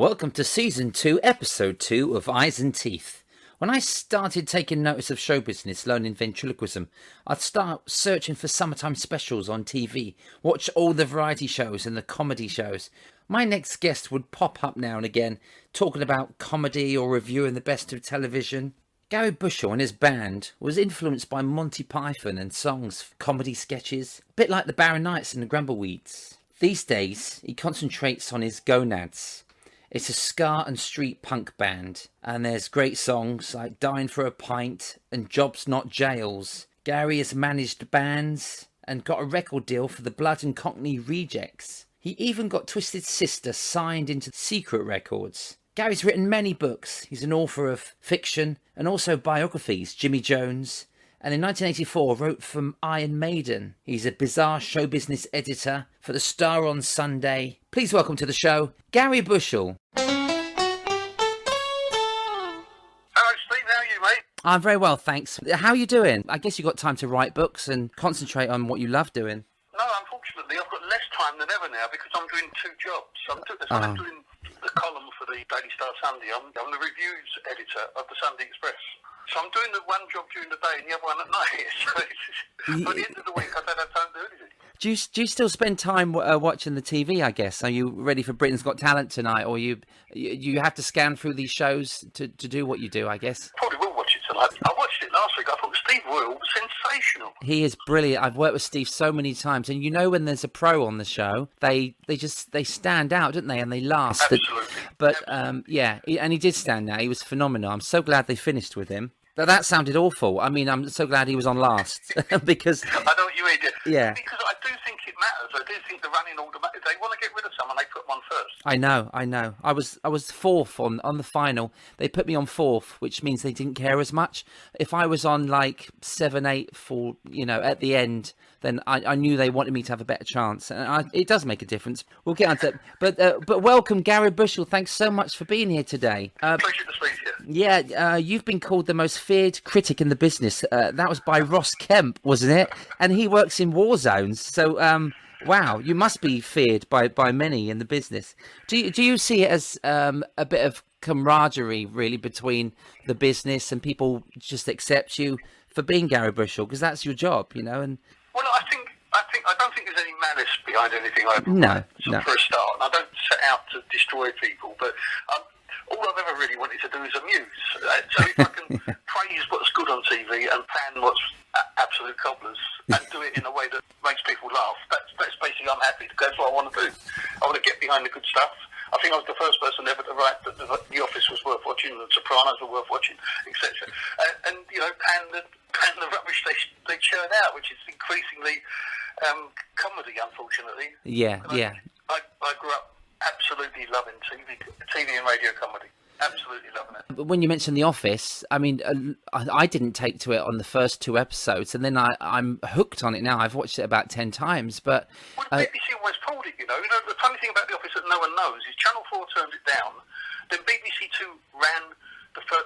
Welcome to Season 2, Episode 2 of Eyes and Teeth. When I started taking notice of show business, learning ventriloquism, I'd start searching for summertime specials on TV, watch all the variety shows and the comedy shows. My next guest would pop up now and again, talking about comedy or reviewing the best of television. Garry Bushell and his band was influenced by Monty Python and songs, comedy sketches, a bit like the Barron Knights and the Grumbleweeds. These days, he concentrates on his Gonads. It's a ska and street punk band, and there's great songs like Dying for a Pint and Jobs Not Jails. Garry has managed bands and got a record deal for the Blood and Cockney Rejects. He even got Twisted Sister signed into Secret Records. Garry's written many books. He's an author of fiction and also biographies, Jimmy Jones, and in 1984 wrote for Iron Maiden. He's a bizarre show business editor for The Star on Sunday. Please welcome to the show, Garry Bushell. Hello Steve, how are you, mate? I'm very well, thanks. How are you doing? I guess you've got time to write books and concentrate on what you love doing. No, unfortunately I've got less time than ever now because I'm doing two jobs. I'm doing the column for the Daily Star Sunday. I'm the reviews editor of the Sunday Express. So I'm doing the one job during the day and the other one at night. So by the end of the week I don't have time to do anything. Do you still spend time watching the TV, I guess? Are you ready for Britain's Got Talent tonight? Or you have to scan through these shows to do what you do, I guess? Probably will watch it tonight. I watched it last week. I thought Steve Royal was sensational. He is brilliant. I've worked with Steve so many times. And you know when there's a pro on the show, they stand out, don't they? And they last. Absolutely. But yeah, and he did stand out. He was phenomenal. I'm so glad they finished with him. That sounded awful. I mean, I'm so glad he was on last because I know what you mean. Yeah. Because I do think it matters. I do think the running order matters. If they want to get rid of someone, they put one first. I know. I was fourth on the final. They put me on fourth, which means they didn't care as much. If I was on like 7, 8 for at the end, then I knew they wanted me to have a better chance, and it does make a difference. We'll get on to it. But welcome, Garry Bushell. Thanks so much for being here today. Pleasure to speak to you. Yeah, you've been called the most feared critic in the business. That was by Ross Kemp, wasn't it? And he works in war zones. So, wow, you must be feared by many in the business. Do you see it as a bit of camaraderie, really, between the business and people just accept you for being Garry Bushell? Because that's your job, and... Well, I don't think there's any malice behind anything I do. No. For a start, and I don't set out to destroy people, but all I've ever really wanted to do is amuse. So if I can praise what's good on TV and pan what's absolute cobblers and do it in a way that makes people laugh, that's basically I'm happy. That's what I want to do. I want to get behind the good stuff. I think I was the first person ever to write that The Office was worth watching, The Sopranos were worth watching, etc. And pan the rubbish they churn out, which is increasingly comedy, unfortunately. Yeah. I grew up absolutely loving TV and radio comedy. Absolutely loving it. But when you mentioned The Office, I mean, I didn't take to it on the first 2 episodes, and then I'm hooked on it now. I've watched it about 10 times, but... Well, the BBC always pulled it, the funny thing about The Office that no one knows is Channel 4 turned it down, then BBC 2 ran the first,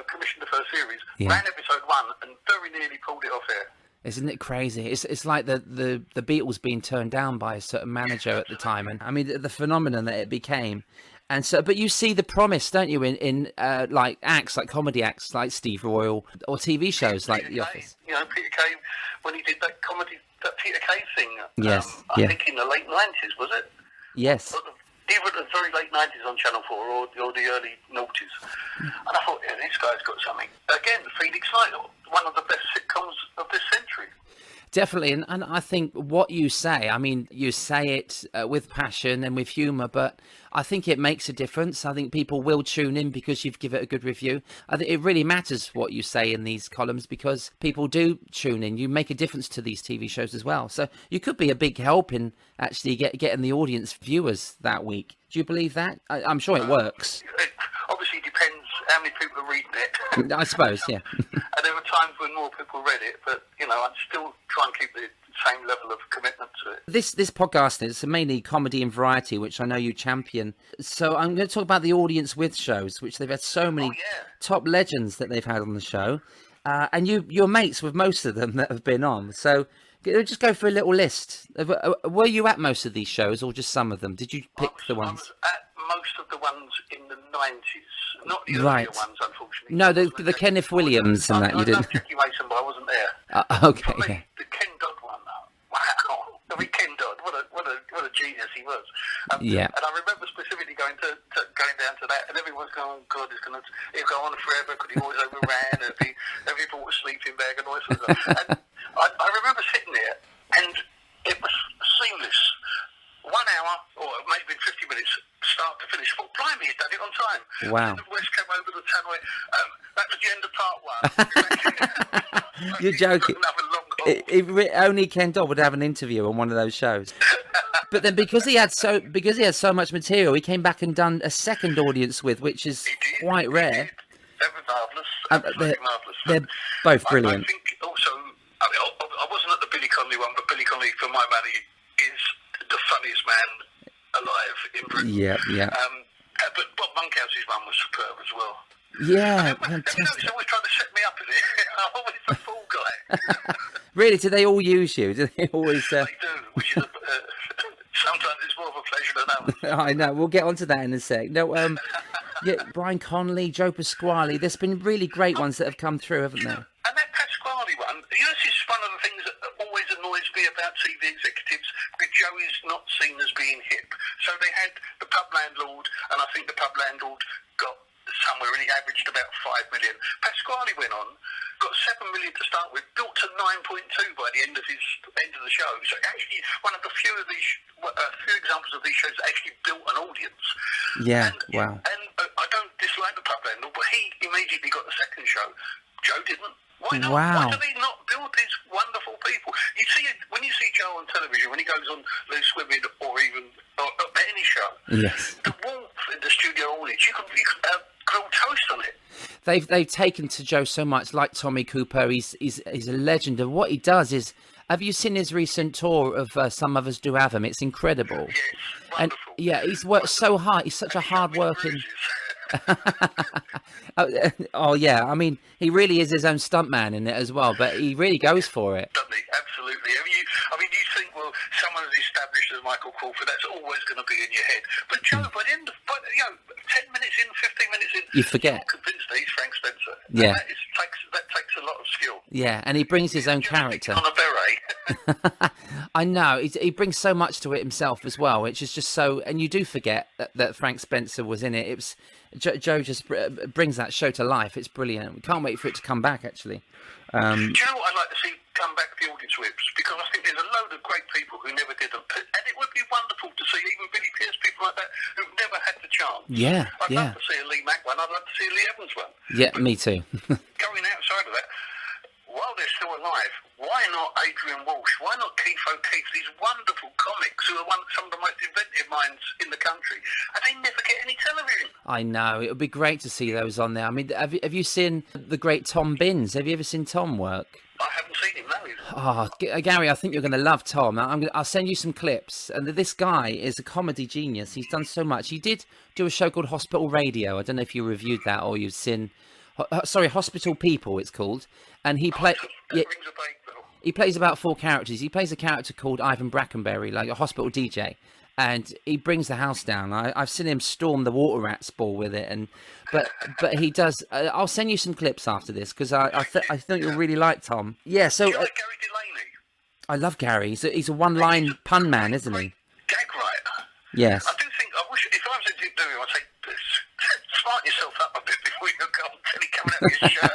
commissioned the first series, ran episode 1, and very nearly pulled it off air. Isn't it crazy? It's like the Beatles being turned down by a certain manager at the time, and I mean the phenomenon that it became. And so, but you see the promise, don't you, in like acts, like comedy acts, like Steve Royal, or TV shows like The Office. Peter Kay, when he did that comedy, that Peter Kay thing. Yes. I think in the late 90s, was it? Yes. Either the very late 90s on Channel 4 or the early 90s. And I thought, yeah, this guy's got something. Again, Phoenix Night, one of the best sitcoms of this century. Definitely, and I think what you say, I mean, you say it with passion and with humour, but I think it makes a difference. I think people will tune in because you've given it a good review. I think it really matters what you say in these columns because people do tune in. You make a difference to these TV shows as well. So you could be a big help in actually getting the audience viewers that week. Do you believe that? I'm sure it works. It obviously depends how many people are reading it. I suppose, yeah. And there were times when more people read it, but, I'd still try and keep the same level of commitment to it. This podcast is mainly comedy and variety, which I know you champion. So I'm going to talk about the audience with shows, which they've had so many top legends that they've had on the show. And you're mates with most of them that have been on. So just go for a little list. Were you at most of these shows or just some of them? Did you pick the ones? I was at most of the ones in the 90s, not the Right. earlier ones, unfortunately. No, the Kenneth Williams and that you I did. love Jackie Mason, but I wasn't there. Okay, For me, yeah. the Ken Dodd one, wow. I mean, Ken Dodd, what a genius he was. Yeah. And I remember specifically going down to that, and everyone's going, oh, God, he'll go on forever because he always overran, and every bought a sleeping bag and all this sort of stuff. And I remember sitting there, and it was seamless. 1 hour, or maybe 50 minutes, start to finish. Well, blimey, he's done it on time. Wow. And then the West came over the tunnel. That was the end of part 1. You're joking. Another long haul. Only Ken Dodd would have an interview on one of those shows. But then because he had so much material, he came back and done a second audience with, which is quite rare. That was marvellous. Absolutely marvellous. They're both brilliant. I think also, I wasn't at the Billy Connolly one, but Billy Connolly, for my money, is the funniest man alive in Britain. Yeah. But Bob Monkhouse's one was superb as well. Yeah, fantastic. He's always trying to set me up in it. I'm always the fool guy. Really? Do they all use you? Do they always? They do, which is sometimes it's more of a pleasure than others. I know. We'll get onto that in a sec. No, yeah, Brian Connolly, Joe Pasquale. There's been really great ones that have come through, haven't there? And that Pasquale one, this is one of the things that always annoys me about TV executives, because Joe is not seen as being hip. So they had the pub landlord, and I think the pub landlord got somewhere, and he averaged about 5 million. Pasquale went on, got 7 million to start with, built to 9.2 by the end of the show. So actually, one of the few examples of these shows that actually built an audience. Yeah, wow. And I don't dislike the pub landlord, but he immediately got the second show. Joe didn't. Why not? Wow. Why do they not build these wonderful people? You see it when you see Joe on television, when he goes on Loose Women or even any show. Yes. The warmth in the studio audience, you can grill toast on it. They've taken to Joe so much, like Tommy Cooper. He's a legend, and what he does is. Have you seen his recent tour of Some of Us Do Have Him? It's incredible. Yes, wonderful. And yeah, he's worked so hard. He's such a hard working. Oh yeah, I mean he really is his own stuntman in it as well, but he really goes for it. Doesn't he? Absolutely. You think, well, someone as established as Michael Crawford, that's always going to be in your head. But Joe, by the end of 10 minutes in, 15 minutes in, you forget. You're convinced that he's Frank Spencer. Yeah. That takes a lot of skill. Yeah, and he brings his own character. On a beret. I know he brings so much to it himself as well, which is just so. And you do forget that Frank Spencer was in it. It was Joe just brings that show to life. It's brilliant. We can't wait for it to come back. Actually, do you know what I'd like to see come back? The audience whips, because I think there's a load of great people who never did them, and it would be wonderful to see even Billy Pearce, people like that who've never had the chance. Yeah, I'd love to see a Lee Mack one. I'd love to see a Lee Evans one. Yeah, but me too. Going outside of that, while they're still alive, why not Adrian Walsh? Why not Keith O'Keefe? These wonderful comics who are some of the most inventive minds in the country, and they never get any television. I know. It would be great to see those on there. I mean, have you seen the great Tom Binns? Have you ever seen Tom work? I haven't seen him, no. Oh, Gary, I think you're going to love Tom. I'll send you some clips. And this guy is a comedy genius. He's done so much. He did do a show called Hospital Radio. I don't know if you reviewed that or you've seen... Sorry, Hospital People, it's called. And he plays... He plays about 4 characters. He plays a character called Ivan Brackenberry, like a hospital DJ. And he brings the house down. I've seen him storm the water rats ball with it, but he does. I'll send you some clips after this because I think you'll really like Tom. Yeah, so do you like Garry Delaney? I love Garry. He's a one-line pun man, isn't he? Gag writer. Yes. I do think I wish if I was to do him, I'd say smart yourself up a bit before you go until he coming out of his shirt.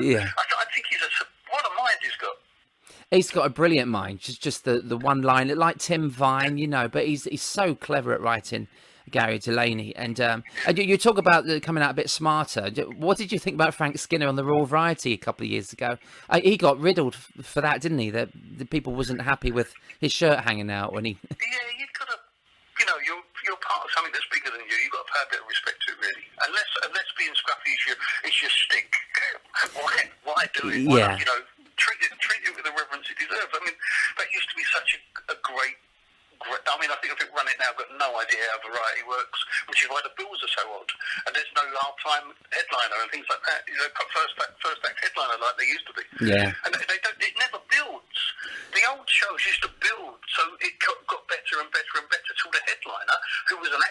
Yeah. I think what a mind he's got. He's got a brilliant mind, just the one line, like Tim Vine, but he's so clever at writing, Garry Delaney. And you talk about coming out a bit smarter. What did you think about Frank Skinner on the Raw Variety a couple of years ago? He got riddled for that, didn't he? That the people wasn't happy with his shirt hanging out when he... Yeah, you've got to, you're part of something that's bigger than you. You've got to pay a bit of respect to it, really. Unless being scruffy is your stick. Why do it? Yeah. Treat it with the reverence it deserves. I mean, that used to be such a great. I mean, I think if it run it now, I've got no idea how Variety works, which is why the bills are so odd. And there's no half-time headliner and things like that. First act headliner like they used to be. Yeah. And it never builds. The old shows used to build, so it got better and better and better till the headliner, who was an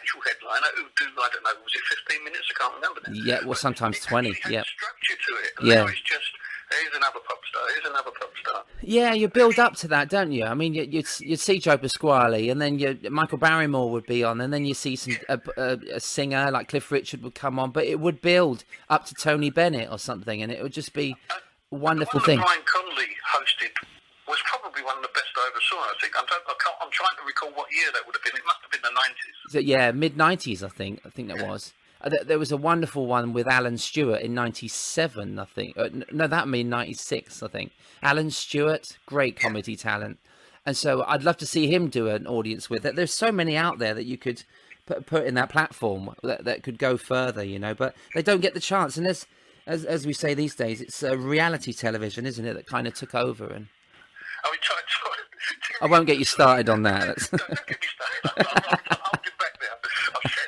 Yeah, well, sometimes 20. It had Yeah, structure to it. And yeah. now it's just, here's another pop star, here's another pop star. Yeah, you build up to that, don't you? I mean, you'd see Joe Pasquale, and then Michael Barrymore would be on, and then you see a singer like Cliff Richard would come on, but it would build up to Tony Bennett or something, and it would just be a wonderful the thing. one that Brian Conley hosted was probably one of the best I ever saw, I think. I'm trying to recall what year that would have been. It must have been the 90s. So, yeah, mid-90s, I think that was. There was a wonderful one with Alan Stewart in 97, I think. No, that mean 96, I think. Alan Stewart, great comedy talent. And so I'd love to see him do an audience with it. There's so many out there that you could put in that platform that could go further, you know, but they don't get the chance. And as we say these days, it's reality television, isn't it, that kind of took over. And I won't get you started on that. Don't get me started. I'm holding back there.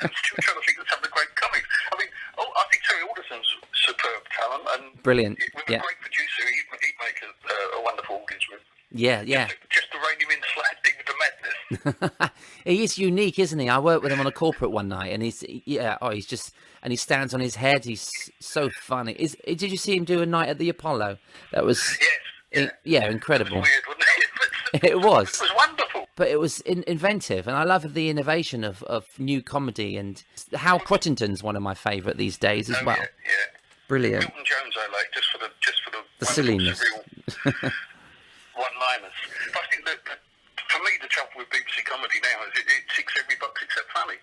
I'm still trying to think of some of the great comics. I mean, I think Terry Alderson's superb talent. And brilliant. With a great producer, he'd make a wonderful audience with. Yeah. Just to rein him in slightly with the madness. He is unique, isn't he? I worked with him on a corporate one night, and he's just, and he stands on his head. He's so funny. Did you see him do a night at the Apollo? That was incredible. It was weird, wasn't it? It was. It was wonderful. But it was inventive, and I love the innovation of new comedy. And Hal Crittenden's one of my favourite these days as well. Yeah. Brilliant. Milton Jones I like just for the silliness. One-liners. But I think that for me the trouble with BBC comedy now is it ticks every box except funny,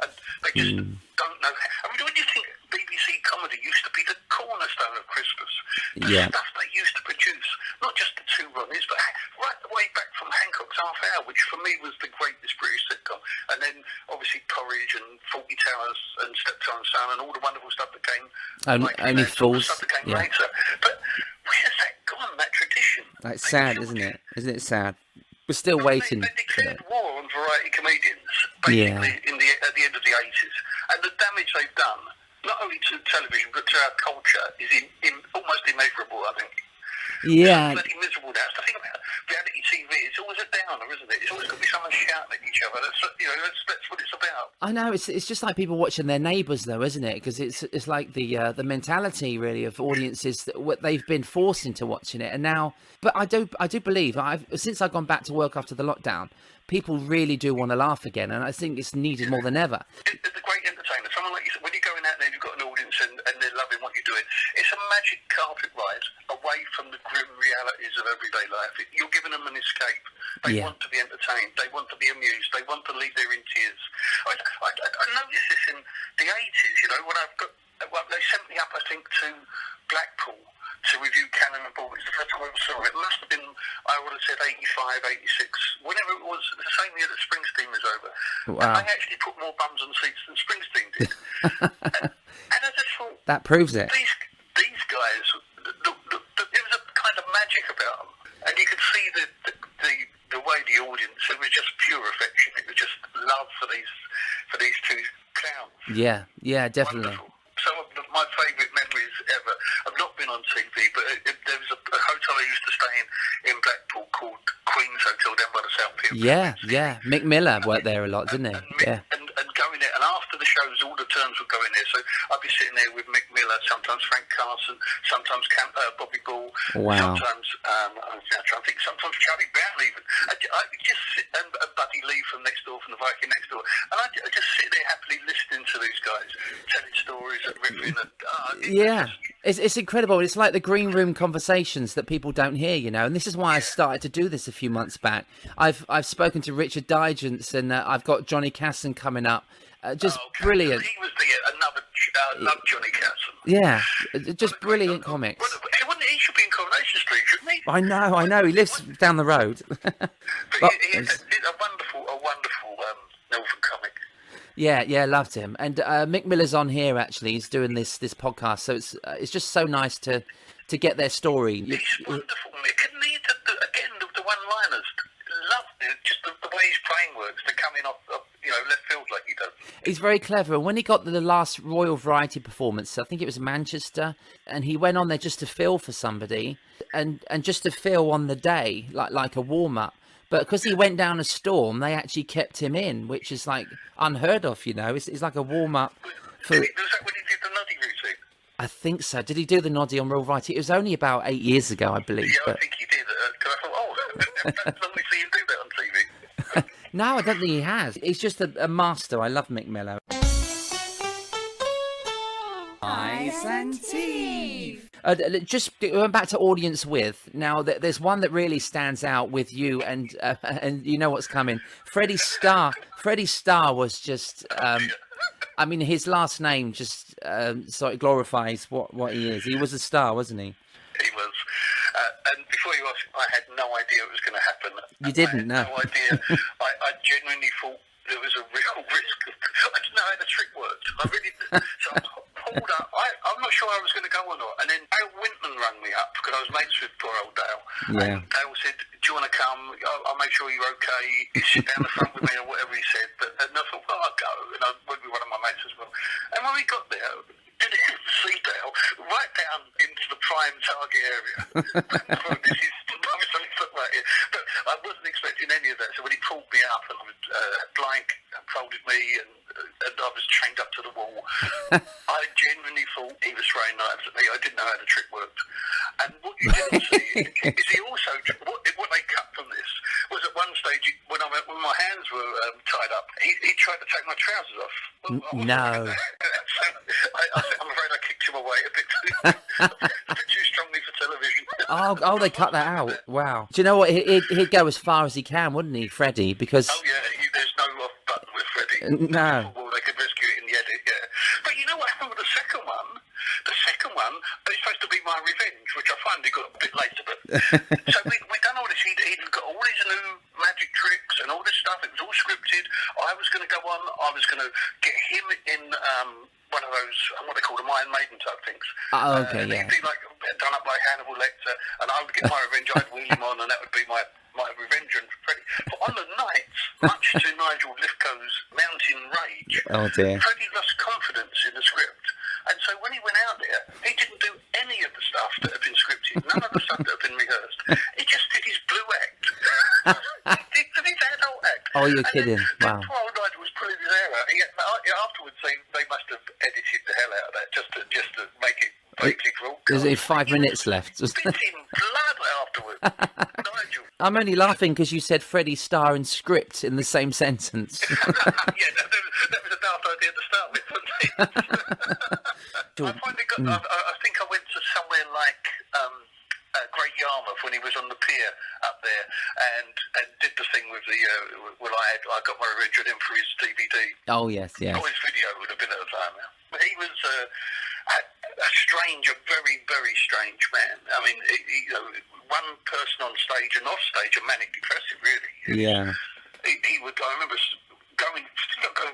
and they just don't know. I mean, when you think BBC comedy used to be the cornerstone of Christmas, the stuff they used to produce, not just the two Ronnies, but right the way back from Hancock's Half Hour, which for me was the greatest British sitcom, and then obviously Porridge and Fawlty Towers and Steptoe and Son and all the wonderful stuff that came. Only Fools. Stuff that came later, but where's that gone? That tradition. It's sad, isn't it? Isn't it sad? We're still waiting. They declared war on variety comedians, basically, at the end of the 80s. And the damage they've done, not only to television, but to our culture, is almost immeasurable, I think. Yeah. It's bloody miserable now. It's the thing about reality TV. It's always a downer, isn't it? It's always got to be someone shouting at each other. That's what it's about. I know. It's just like people watching their neighbours, though, isn't it? Because it's like the mentality really of audiences that they've been forced into watching it, and now. But I do believe since I've gone back to work after the lockdown, people really do want to laugh again, and I think it's needed more than ever. It's a great entertainer. Someone like you said, when you're going out there, you've got an audience and they're loving what you're doing. It's a magic carpet ride away from the grim realities of everyday life. You're giving them an escape. They want to be entertained. They want to be amused. They want to leave there in tears. I noticed this in the 80s, you know, when they sent me up, I think, to Blackpool to review Cannon and Ball. It's the first time I ever saw it. It must have been, I would have said 85, 86, whenever it was, the same year that Springsteen was over. Wow. And they actually put more bums on seats than Springsteen did. and I just thought... That proves it. These guys, there was a kind of magic about them. And you could see the way the audience, it was just pure affection. It was just love for these two clowns. Yeah, definitely. Wonderful. Some of my favourite memories ever. I've not been on TV, but there was a hotel I used to stay in Blackpool called Queen's Hotel down by the South Pier. Yeah. Mick Miller worked there a lot, didn't he? And going there, and after the shows, all the turns would go in there. So I'd be sitting there with Mick Miller, sometimes Frank Carson, sometimes Bobby Ball, wow. sometimes I'm trying to think, sometimes Charlie Brown even. I just sit, and Buddy Lee from next door, from the Viking next door, and I just sit there happily listening to these guys telling stories and riffing. And it's incredible. It's like the green room conversations that people don't hear, you know. And this is why I started to do this a few months back. I've spoken to Richard Digance, and I've got Johnny Casson coming up. Brilliant. He was love Johnny Casson. Yeah, just brilliant comics. He should be in Coronation Street, shouldn't he? I know. He lives down the road. But he's a wonderful Northern comic. Yeah, loved him. And Mick Miller's on here actually. He's doing this podcast, so it's just so nice to get their story. He's wonderful, Mick. And again, the one-liners. Love it. Just the way his brain works. They're coming off left field like he does. He's very clever. And when he got the last Royal Variety performance, I think it was Manchester, and he went on there just to fill for somebody, and just to fill on the day, like a warm-up. But because he went down a storm, they actually kept him in, which is like unheard of, you know. It's like a warm-up. Was that when he did the Nutty routine? I think so. Did he do the noddy on Real Variety? It was only about 8 years ago, I believe. Yeah, But... I think he did. Because I thought, I've only seen him do that on TV. No, I don't think he has. He's just a master. I love Mick Mello. Eyes and Teeth. Just going back to audience with. Now, there's one that really stands out with you, and you know what's coming. Freddie Starr. Freddie Starr was just. I mean, his last name just sort of glorifies what he is. He was a star, wasn't he? He was. And before you asked, I had no idea it was going to happen. You didn't, I had no idea. I genuinely thought there was a real risk. I didn't know how the trick worked. I really didn't. So I pulled up. I'm not sure I was going to go or not. And then Dale Winton rang me up because I was mates with poor old Dale. Yeah. And Dale said, do you want to come? I'll make sure you're okay. You sit down the front with me or whatever he said. And I thought, well, I'll go. And I went with one of my mates as well. And when we got there, didn't see Dale right down into the prime target area. This is right here. But I wasn't expecting any of that. So when he pulled me up and blank folded me and I was chained up to the wall, I genuinely thought he was throwing knives at me. I didn't know how the trick worked. And what you didn't see is he also, what they cut from this was at one stage when my hands were tied up, he tried to take my trousers off. No. I'm afraid I kicked him away a bit too strongly for television. Oh, they cut that out. Wow. Do you know what? He'd go as far as he can, wouldn't he, Freddie? Because there's no off button with Freddie. No. Well, they could rescue it in the edit, yeah. But you know what happened with the second one? The second one is supposed to be my revenge, which I finally got a bit later. But so we done all this. He'd got all these new magic tricks and all this stuff. It was all scripted. I was going to go on. I was going to get him in one of those, what they call them, Iron Maiden type things. Oh, okay, yeah. He'd be like done up like Hannibal Lecter, and I would get my revenge. I'd wheel him on, and that would be my revenge on Freddie. But on the nights, much to Nigel Lithgow's mounting rage, Freddie lost confidence in the script. And so when he went out there, he didn't do any of the stuff that had been scripted, none of the stuff that had been rehearsed. He just did his blue act. He did his adult act. Oh, you're kidding. Then Wow. poor old Nigel was pulling his hair out. Afterwards, they must have edited the hell out of that just to make it vaguely cool. There's 5 minutes left. Spitting blood afterwards. Nigel. I'm only laughing because you said Freddie Starr and script in the same sentence. Yeah, that was a daft idea to start with, wasn't it? I finally got. I think I went to somewhere like Great Yarmouth when he was on the pier up there, and did the thing with the. I got my revenge on him for his DVD. Oh yes. Or his video would have been at the time. Yeah. But he was a strange, a very, very strange man. I mean, one person on stage and off stage, a manic depressive, really. Yeah. He would. I remember going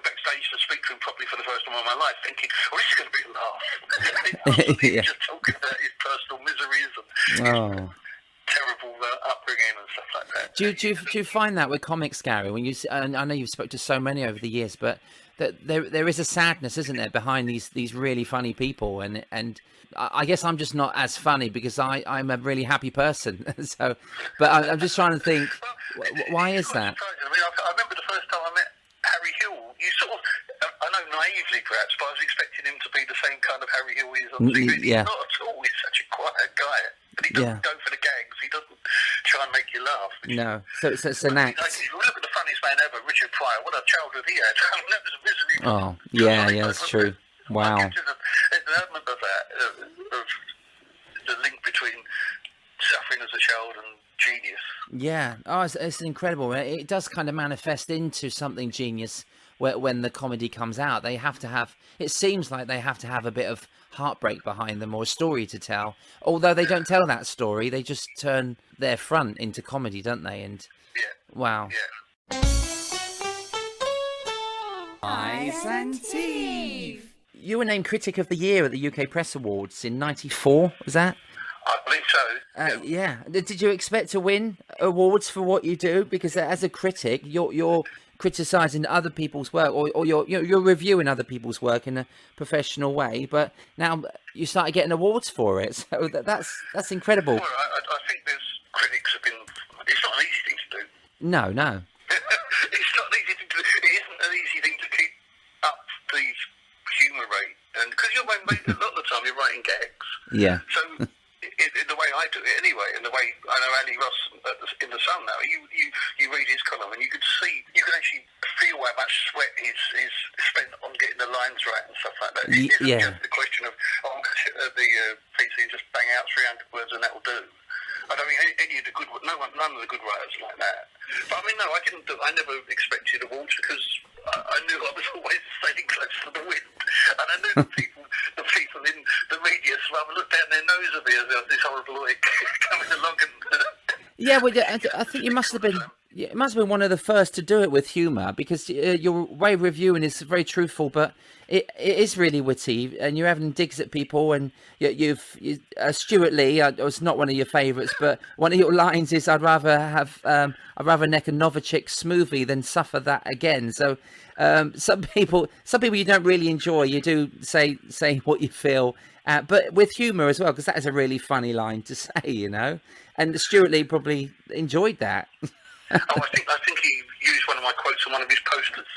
backstage to speak to him properly for the first time in my life, thinking, "Oh, this is going to be a laugh." He was just talking about his personal miseries and terrible upbringing and stuff like that. Do you find that with comics, Gary? When and I know you've spoken to so many over the years, but that there is a sadness, isn't there, behind these really funny people, and I guess I'm just not as funny because I'm a really happy person. So, but I'm just trying to think, why is that? I mean, I remember the first time I met Harry Hill. You sort of, I know naively perhaps, but I was expecting him to be the same kind of Harry Hill he is on TV. Yeah. He's not at all. He's such a quiet guy. But he doesn't go for the gags. He doesn't try and make you laugh. No. So it's an act. If you look at the funniest man ever, Richard Pryor, what a childhood he had. I mean, that was a misery. Oh, yeah, that's true. Wow. There's an element of that, of the link between suffering as a child and genius. Yeah. Oh, it's incredible. It does kind of manifest into something genius when the comedy comes out. They have to have, it seems like they have to have a bit of heartbreak behind them or a story to tell. Although they don't tell that story, they just turn their front into comedy, don't they? And wow. Yeah. Eyes and Teeth. You were named Critic of the Year at the UK Press Awards in '94, was that? I believe so. Yeah. Did you expect to win awards for what you do? Because as a critic, you're criticising other people's work, or you're reviewing other people's work in a professional way. But now you started getting awards for it, so that's incredible. Well, I think there's critics have been. It's not an easy thing to do. No. It's not an easy thing to do. It isn't an easy thing to keep up the humour rate, and because a lot of the time you're writing Yeah. So, in the way I do it anyway, in the way I know Ali Ross in The Sun now, you read his column and you can actually feel how much sweat he's spent on getting the lines right and stuff like that. It isn't just the question of, the PC just bang out 300 words and that'll do. I don't think any of the good, none of the good writers are like that. But I mean, no, I never expected awards because I knew I was always staying close to the wind, and I knew the people in the media rather looked down their nose at me as this horrible like coming along and. Yeah, well, I think you must have been. It must have been one of the first to do it with humour, because your way of reviewing is very truthful, but it is really witty, and you're having digs at people. And Stuart Lee, was not one of your favourites, but one of your lines is, "I'd rather neck a Novichok smoothie than suffer that again." So some people you don't really enjoy. You do say what you feel, but with humour as well, because that is a really funny line to say, you know. And Stuart Lee probably enjoyed that. I think he used one of my quotes on one of his posters.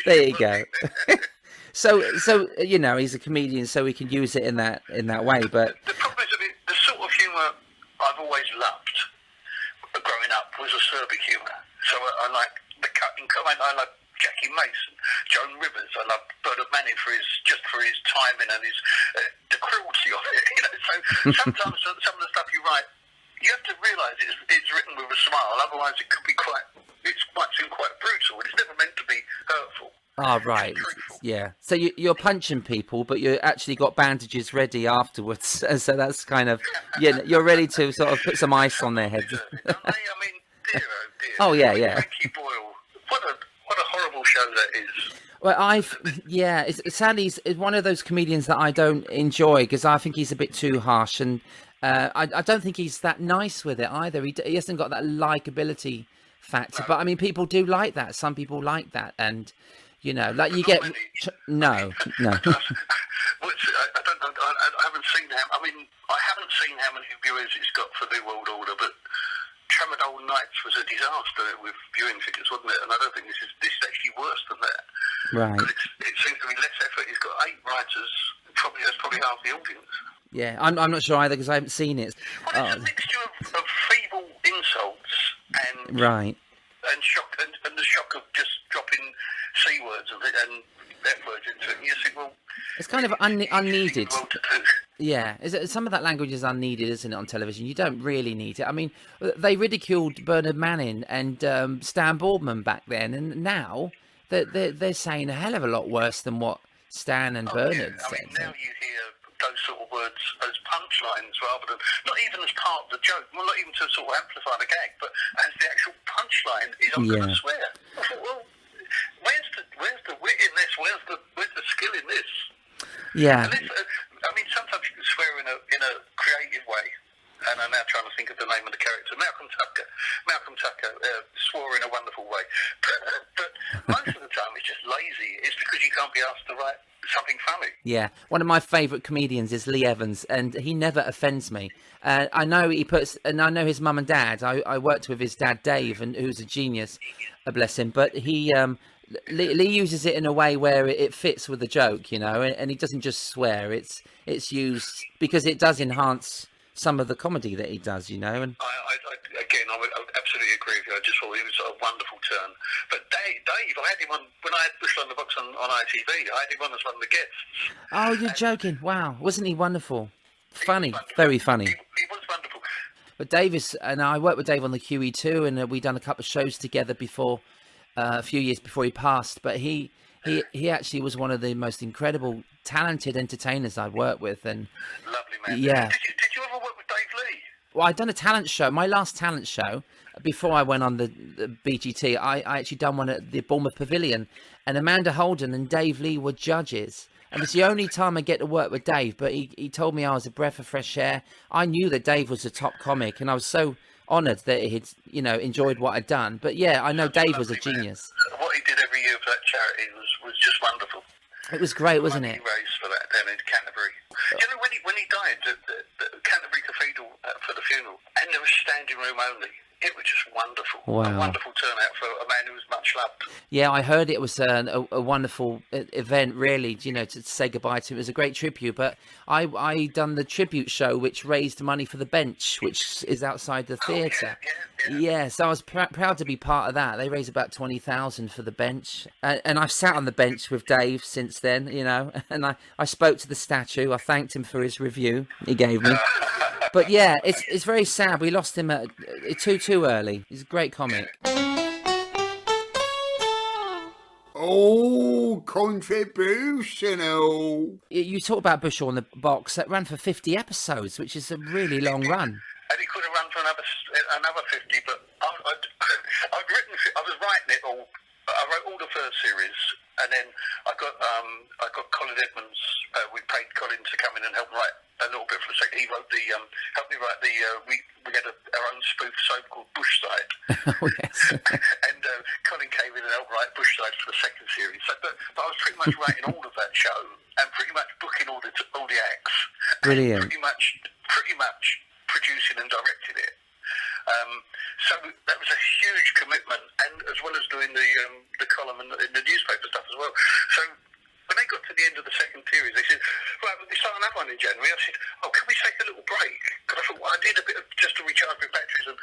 There you go. So you know, he's a comedian, so he can use it in that way. But the problem is, the sort of humour I've always loved growing up was acerbic humour. So I like the cutting comment. I like Jackie Mason, Joan Rivers. I love Bernard Manning for his timing and his the cruelty of it. You know, so sometimes some of the stuff you write, you have to realise it's written with a smile. Otherwise, it could be it might seem quite brutal. It's never meant to be hurtful. Oh, right. Yeah. So you're punching people, but you actually got bandages ready afterwards. So that's kind of, you're ready to sort of put some ice on their heads. I mean, dear, oh dear. Oh, yeah. Frankie Boyle. What a horrible show that is. Well, sadly, it's one of those comedians that I don't enjoy, because I think he's a bit too harsh, and I don't think he's that nice with it either. He hasn't got that likability factor. No. But I mean, people do like that. Some people like that, and you know, like you get no. I haven't seen how. I mean, I haven't seen how many viewers it's got for New World Order, but Tramadol Nights was a disaster with viewing figures, wasn't it? And I don't think this is actually worse than that. Right. But it seems to be less effort. He's got 8 writers. That's probably half the audience. Yeah, I'm not sure either, because I haven't seen it. Well, it's a mixture of feeble insults and right, and shock and the shock of just dropping C words and F words into it. And you think, well, it's kind of unneeded. Yeah, some of that language is unneeded, isn't it, on television? You don't really need it. I mean, they ridiculed Bernard Manning and Stan Boardman back then, and now they're saying a hell of a lot worse than what Stan and Bernard said. I mean, now you hear those sort of words as punchlines rather than, not even as part of the joke, well, not even to sort of amplify the gag, but as the actual punchline is, I'm going to swear. I thought, well, where's the wit in this? Where's the skill in this? Yeah. And this, I mean, sometimes you can swear in a creative way, and I'm now trying to think of the name of the character. Malcolm Tucker swore in a wonderful way, but most of the time it's just lazy. It's because you can't be asked to write something funny. Yeah, one of my favourite comedians is Lee Evans, and he never offends me. I know I know his mum and dad. I worked with his dad Dave, and who's a genius, bless him. But he Lee uses it in a way where it fits with the joke, you know, and he doesn't just swear. It's used because it does enhance some of the comedy that he does, you know. And I would absolutely agree with you. I just thought he was a wonderful turn. But Dave, I had him on when I had Bushell on the Box on ITV. I had him on as one of the guests. Oh, you're joking! Wow, wasn't he wonderful? Funny, very funny. He was wonderful. But Davis and I worked with Dave on the QE2, and we done a couple of shows together before, a few years before he passed. But he actually was one of the most incredible, talented entertainers I've worked with. And lovely man. Yeah. Did you ever work with Dave Lee? Well, I'd done a talent show. My last talent show, before I went on the BGT, I actually done one at the Bournemouth Pavilion, and Amanda Holden and Dave Lee were judges. And it's the only time I get to work with Dave, but he told me I was a breath of fresh air. I knew that Dave was a top comic, and I was so honoured that he'd, you know, enjoyed what I'd done. But yeah, I know Dave was a genius. What he did every year for that charity was just wonderful. It was great, wasn't it? He raised for that down in Canterbury. You know, when he died, the Canterbury Cathedral for the funeral, and there was standing room only. it was just wonderful. Wow. A wonderful turnout for a man who was much loved. Yeah, I heard it was a wonderful event, really, you know, to say goodbye to him. It was a great tribute, but I done the tribute show, which raised money for the Bench, which is outside the theatre. Yeah, so I was proud to be part of that. They raised about 20,000 for the Bench, and I've sat on the bench with Dave since then, you know, and I spoke to the statue. I thanked him for his review he gave me. But yeah, it's very sad. We lost him too early. He's a great comic. Oh, contributional. You talk about Bushell on the box. That ran for 50 episodes, which is a really long run. And he could have run for another 50, but I was writing it all. I wrote all the first series, and then I got Colin Edmonds. We paid Colin to come in and help write a little bit for the second. He wrote helped me write we had our own spoof soap called Bushside. Oh, yes. And Colin came in and helped write Bushside for the second series. So, but I was pretty much writing all of that show and pretty much booking all the acts. Brilliant. And pretty much producing and directing it. So that was a huge commitment, and as well as doing the column in the newspaper stuff as well. So when they got to the end of the second series, they said, "Right, we'll start another one in January." I said, "Oh, can we take a little break?" Because I thought, well, I did a bit of just to recharge my batteries, and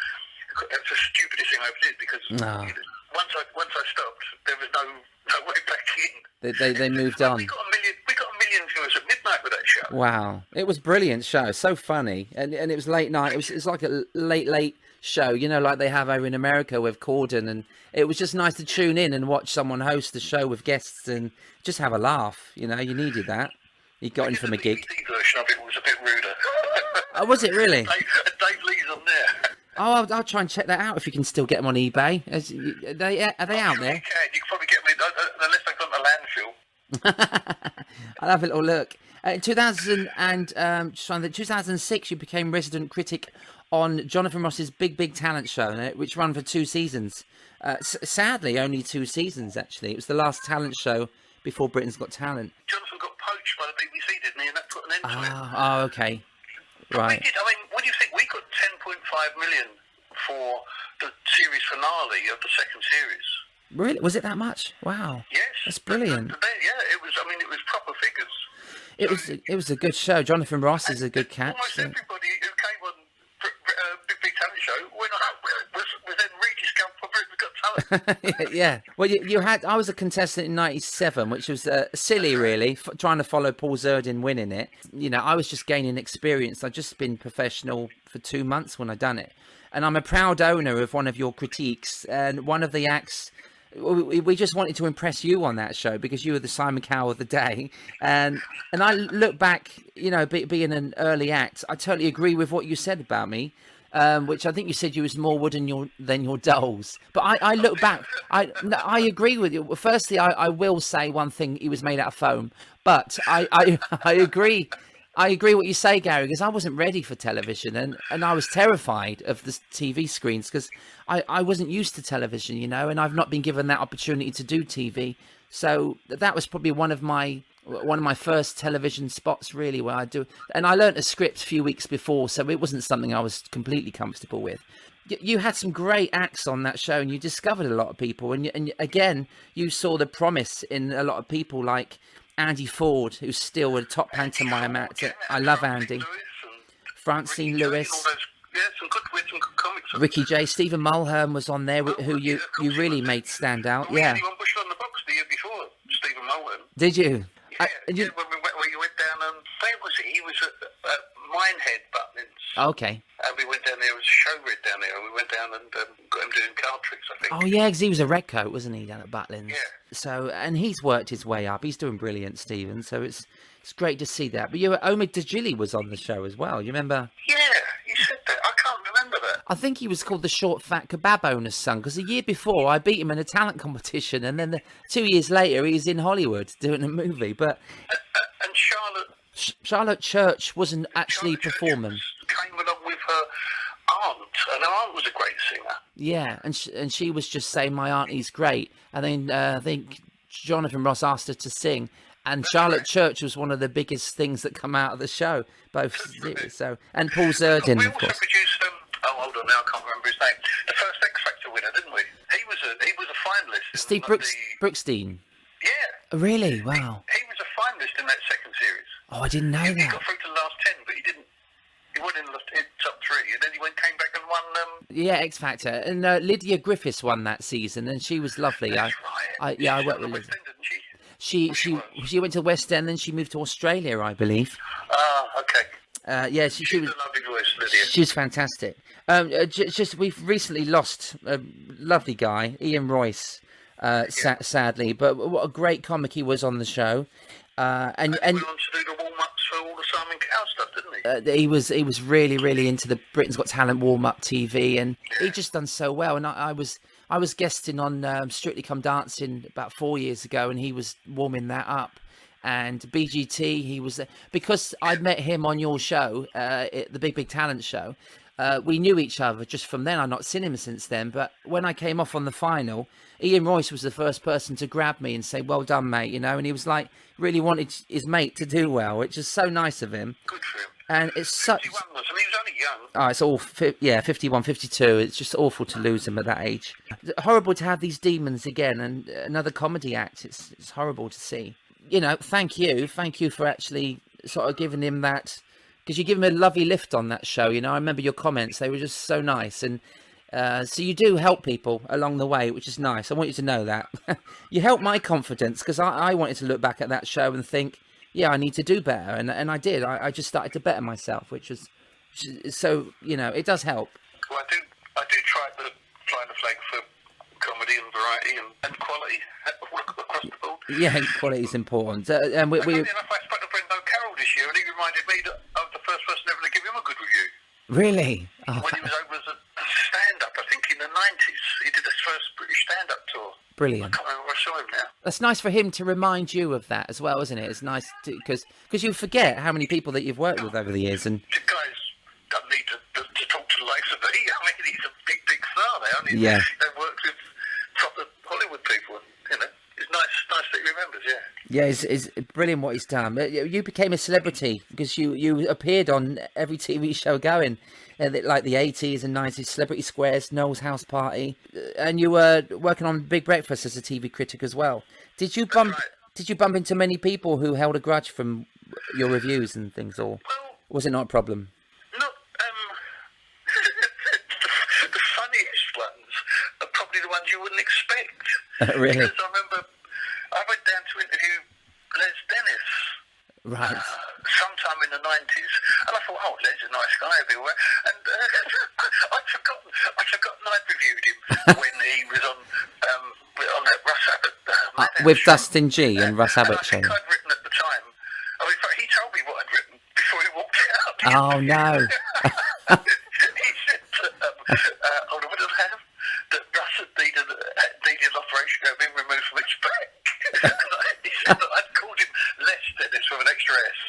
that's the stupidest thing I ever did, because once I stopped, there was no way back in. They moved on. We got a million viewers at midnight with that show. Wow, it was a brilliant show, so funny, and it was late night. It's like a late show, you know, like they have over in America with Corden, and it was just nice to tune in and watch someone host the show with guests and just have a laugh. You know, you needed that. You got in from a gig. The version of it was a bit ruder. Oh, was it really? Dave Lee's on there. Oh, I'll try and check that out if you can still get them on eBay. Are they out there? You can probably get them unless they've gone to landfill. I'll have a little look. In 2006, you became resident critic on Jonathan Ross's Big Talent Show, which ran for 2 seasons. Sadly, only 2 seasons, actually. It was the last talent show before Britain's Got Talent. Jonathan got poached by the BBC, didn't he? And that put an end to it. Oh, okay. Right. We did, I mean, what do you think? We got 10.5 million for the series finale of the second series. Really? Was it that much? Wow. Yes. That's brilliant. Yeah, it was. I mean, it was proper figures. It was a good show. Jonathan Ross is a good catch. Almost everybody who came on Big Talent Show was then rediscovered for Britain's Got Talent. Yeah. Well, you had. I was a contestant in '97, which was silly, really, trying to follow Paul Zerdin winning it. You know, I was just gaining experience. I'd just been professional for 2 months when I done it, and I'm a proud owner of one of your critiques. And one of the acts, we just wanted to impress you on that show because you were the Simon Cowell of the day. And I look back, you know, being an early act, I totally agree with what you said about me. Which I think you said you was more wood than your dolls. But I look back, I agree with you. Firstly, I will say one thing: he was made out of foam. But I agree. I agree what you say, Gary, because I wasn't ready for television, and I was terrified of the TV screens because I wasn't used to television, you know, and I've not been given that opportunity to do TV. So that was probably one of my first television spots, really, where I do. And I learnt a script a few weeks before, so it wasn't something I was completely comfortable with. You had some great acts on that show, and you discovered a lot of people. And again, you saw the promise in a lot of people like Andy Ford, who's still a top pantomime actor. I love Andy. Francine Lewis. Some good comics. Ricky J. Stephen Mulhern was on there, who you really made stand out. Yeah. We Bushell on the box the year before, Stephen Mulhern. Did you? Yeah, when you went down, where was it? He was at Minehead, Butlins. Okay. And we went down there, it was a show read down there, and we went down and got him doing card tricks, I think. Oh, yeah, because he was a redcoat, wasn't he, down at Butlins? Yeah. So, and he's worked his way up. He's doing brilliant, Stephen, so it's great to see that. But Omid Dajili was on the show as well, you remember? Yeah, you said that. I can't remember that. I think he was called the Short Fat Kebab Owner's Son, because the year before I beat him in a talent competition, and then 2 years later he's in Hollywood doing a movie. But and Charlotte Church wasn't actually performing. Came along with her aunt, and her aunt was a great singer. Yeah, and she was just saying, my auntie's great. And then I think Jonathan Ross asked her to sing, and Charlotte Church was one of the biggest things that come out of the show. Both so, and Paul Zerdin, we of also course. produced, hold on now, I can't remember his name. The Steve Brookstein. Yeah. Really? Wow. He was a finalist in that second series. Oh, I didn't know He that. got through to the last 10, but he didn't. He went in the top 3, and then he came back and won. Yeah, X Factor, and Lydia Griffiths won that season, and she was lovely. That's right. I worked with West Lydia. End, didn't she? She went to West End, then she moved to Australia, I believe. Ah, okay. Yeah, She was a lovely voice, Lydia. She's fantastic. Just we've recently lost a lovely guy, Ian Royce, sadly, but what a great comic he was on the show. And he went on to do the warm-ups for all the Simon Cowell stuff, didn't he? He was really into the Britain's Got Talent warm-up TV, and he just done so well. And I was guesting on Strictly Come Dancing about 4 years ago, and he was warming that up. And BGT, he was because I'd met him on your show, the Big Talent show. We knew each other just from then. I've not seen him since then. But when I came off on the final, Ian Royce was the first person to grab me and say, "Well done, mate," you know. And he was like, really wanted his mate to do well, which is so nice of him. Good for him. And it's such. 51 was, he was only young. Oh, it's awful. Yeah, 51, 52. It's just awful to lose him at that age. Horrible to have these demons again, and another comedy act. It's horrible to see. You know, thank you for actually sort of giving him that, because you give him a lovely lift on that show. You know, I remember your comments; they were just so nice, and so you do help people along the way, which is nice. I want you to know that. You helped my confidence, because I wanted to look back at that show and think, yeah, I need to do better, and I did. I just started to better myself, which is so, you know, it does help. Well, I do try to fly the flag for comedy and variety and quality across the board. Yeah, quality is important. And we funny enough, I spoke to Brendo Carroll this year, and he reminded me that I was the first person ever to give him a good review. Really? Oh, when he was over as a stand-up, I think in the 90s. He did his first British stand-up tour. Brilliant. I can't remember where I saw him now. That's nice for him to remind you of that as well, isn't it? It's nice because you forget how many people that you've worked with over the years. And the guys don't need to talk to the likes of me. I mean, he's a big star now. And yeah. They've worked with proper Hollywood people. And, you know, it's nice that he remembers, yeah. Yeah, it's brilliant what he's done. You became a celebrity because you appeared on every TV show going, like the 80s and 90s, Celebrity Squares, Noel's House Party, and you were working on Big Breakfast as a TV critic as well. Did you bump into many people who held a grudge from your reviews and things, or was it not a problem? Not, the funniest ones are probably the ones you wouldn't expect. Really? Because I remember I went down to interview Les Dennis. Right. Sometime in the 90s, and I thought, oh, Les is a nice guy everywhere, and I'd forgotten I'd reviewed him when he was on that Russ Abbott with show. Dustin G and Russ Abbott show. I think I'd written at the time. I mean, he told me what I'd written before he walked out. Oh no! He said, hold on, what did I have? That Russ had needed an operation to have been removed from his back. He said that I'd called him Les Dennis with an extra S.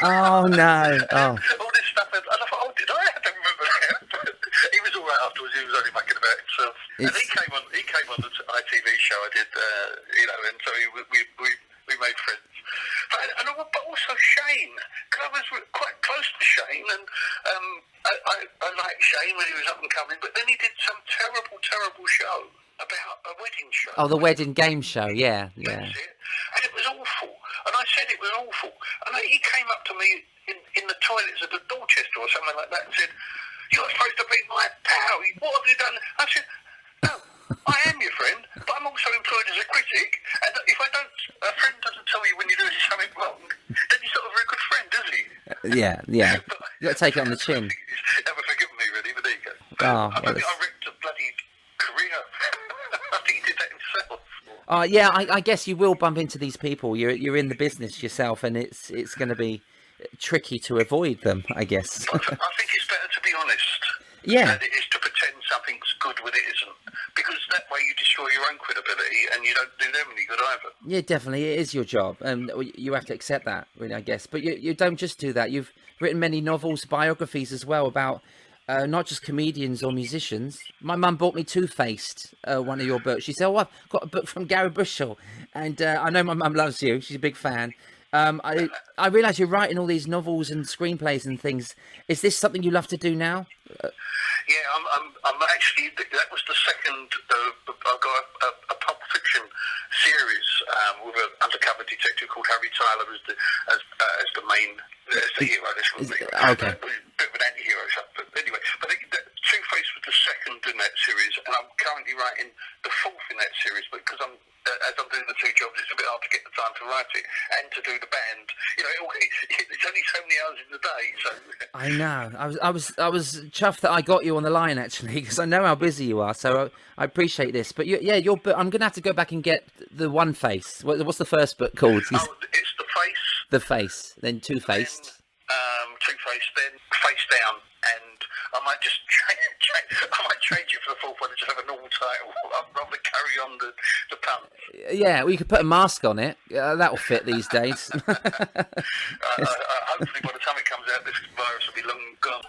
Oh no! Oh. All this stuff, and I thought, oh, did I have to remember that? He was all right afterwards. He was only mucking about himself. And he came on the ITV show I did, you know, and so we made friends. But also Shane, because I was quite close to Shane, and I liked Shane when he was up and coming, but then he did some terrible show about a wedding show. Oh, the wedding game show, yeah. That's it. And it was awful. And I said it was awful. And he came up to me in the toilets at the Dorchester or something like that and said, "You're supposed to be my pal. What have you done?" I said, "No, I am your friend, but I'm also employed as a critic. And if a friend doesn't tell you when you're doing something wrong, then he's not a very good friend, does he?" Yeah. You got to take it on the chin. He's never forgiven me, really, but there you go. Oh, I don't think I wrecked a bloody career. I think he did that himself. Yeah, I guess you will bump into these people. You're in the business yourself, and it's going to be tricky to avoid them, I guess. I think it's better to be honest. Yeah. Than it is to pretend something's good when it isn't, because that way you destroy your own credibility, and you don't do them any good either. Yeah, definitely, it is your job, and you have to accept that, really, I guess. But you don't just do that. You've written many novels, biographies as well about. Not just comedians or musicians. My mum bought me Two-Faced, one of your books. She said, "Oh, I've got a book from Garry Bushell." And I know my mum loves you. She's a big fan. I realise you're writing all these novels and screenplays and things. Is this something you love to do now? Yeah, I'm actually. That was the second. I got a Pulp Fiction series with an undercover detective called Harry Tyler as the main as the hero. This one, Okay. a bit of an anti-hero stuff. But anyway, Two-Face was the second in that series, and I'm currently writing the fourth in that series. But because as I'm doing the two jobs, it's a bit hard to get the time to write it and to do the band. You know, it's only so many hours in the day. So I know. I was chuffed that I got you on the line actually, because I know how busy you are. So I appreciate this. But your book. I'm gonna have to go back and get the One Face. What's the first book called? it's the face. The Face, then Two-Faced. Two-Face, then Face Down, and I might just change it for the fourth one and just have a normal title. I'd rather carry on the pun. Yeah, well, you could put a mask on it. That'll fit these days. Hopefully by the time it comes out, this virus will be long gone.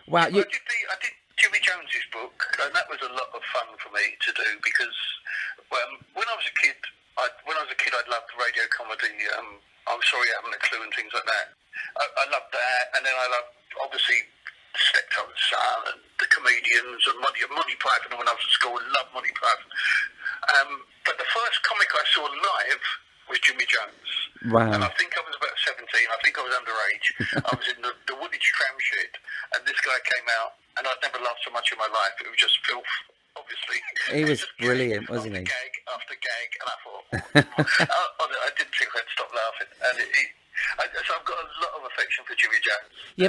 Wow, I did Jimmy Jones's book, and that was a lot of fun for me to do because when I was a kid, I loved radio comedy. I'm Sorry I Haven't a Clue and things like that. I loved that, and then I loved obviously Steptoe's Son and the Comedians and Monty Python. When I was at school, I loved Monty Python. But the first comic I saw live was Jimmy Jones. Wow. And I think I was about 17. I think I was underage. I was in the Woolwich tram shed, and this guy came out, and I'd never laughed so much in my life. It was just filth, obviously. He was brilliant, wasn't he? Gag after gag, and I thought, I didn't think I'd stop laughing. And so I've got a lot of affection for Jimmy Jones. Yeah,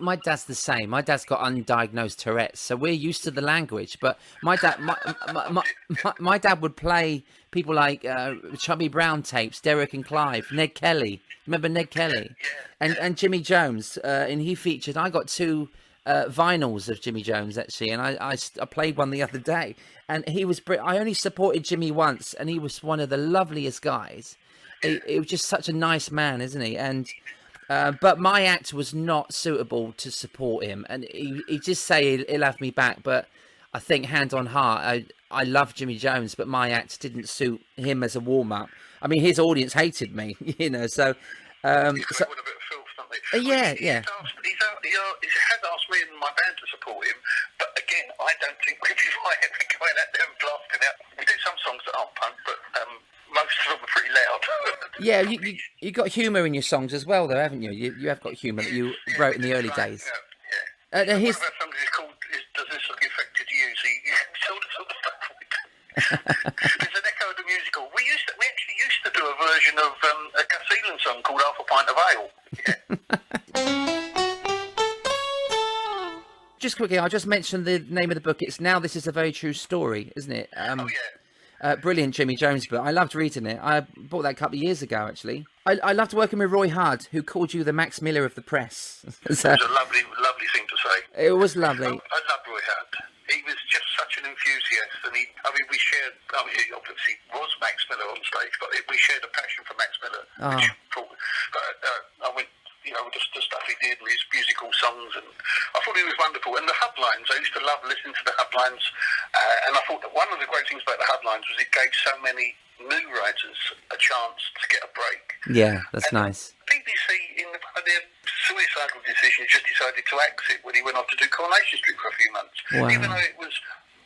my dad's the same. My dad's got undiagnosed Tourette's, so we're used to the language. But my dad, my dad would play people like Chubby Brown tapes, Derek and Clive, Ned Kelly. Remember Ned Kelly? Yeah. And Jimmy Jones, and he featured. I got two vinyls of Jimmy Jones actually, and I played one the other day. And he was. I only supported Jimmy once, and he was one of the loveliest guys. He was just such a nice man, isn't he? And but my act was not suitable to support him, and he just say he'll have me back. But I think hand on heart, I love Jimmy Jones, but my act didn't suit him as a warm up. I mean, his audience hated me, you know. So, He's got a bit of filth, don't they? Yeah. He has asked me and my band to support him, but again, I don't think we'd be right going out there and blasting out. We do some songs that aren't punk, but most of them are pretty loud. Yeah, you got humour in your songs as well, though, haven't you? You have got humour that you wrote in the early days. Yeah. One of our songs is called "Does This Look Affected You?" So you sort of stuff with it. There's an echo of the musical. We actually used to do a version of a Gus Elan song called "Half a Pint of Ale." Yeah. Just quickly, I just mentioned the name of the book. It's Now This Is a Very True Story, isn't it? Oh yeah. Brilliant Jimmy Jones book. I loved reading it. I bought that a couple of years ago, actually. I loved working with Roy Hudd, who called you the Max Miller of the press. It was a lovely thing to say. It was lovely. I loved Roy Hudd. He was just such an enthusiast, and we shared. He obviously was Max Miller on stage, but we shared a passion for Max Miller. I went, the stuff he did and his musical songs, and I thought he was wonderful. And the Hudlines, I used to love listening to the Hudlines, and I thought that one of the great things about the Hudlines was it gave so many new writers a chance to get a break. Yeah, that's nice. BBC, in their suicidal decision, just decided to exit when he went off to do Coronation Street for a few months, even though it was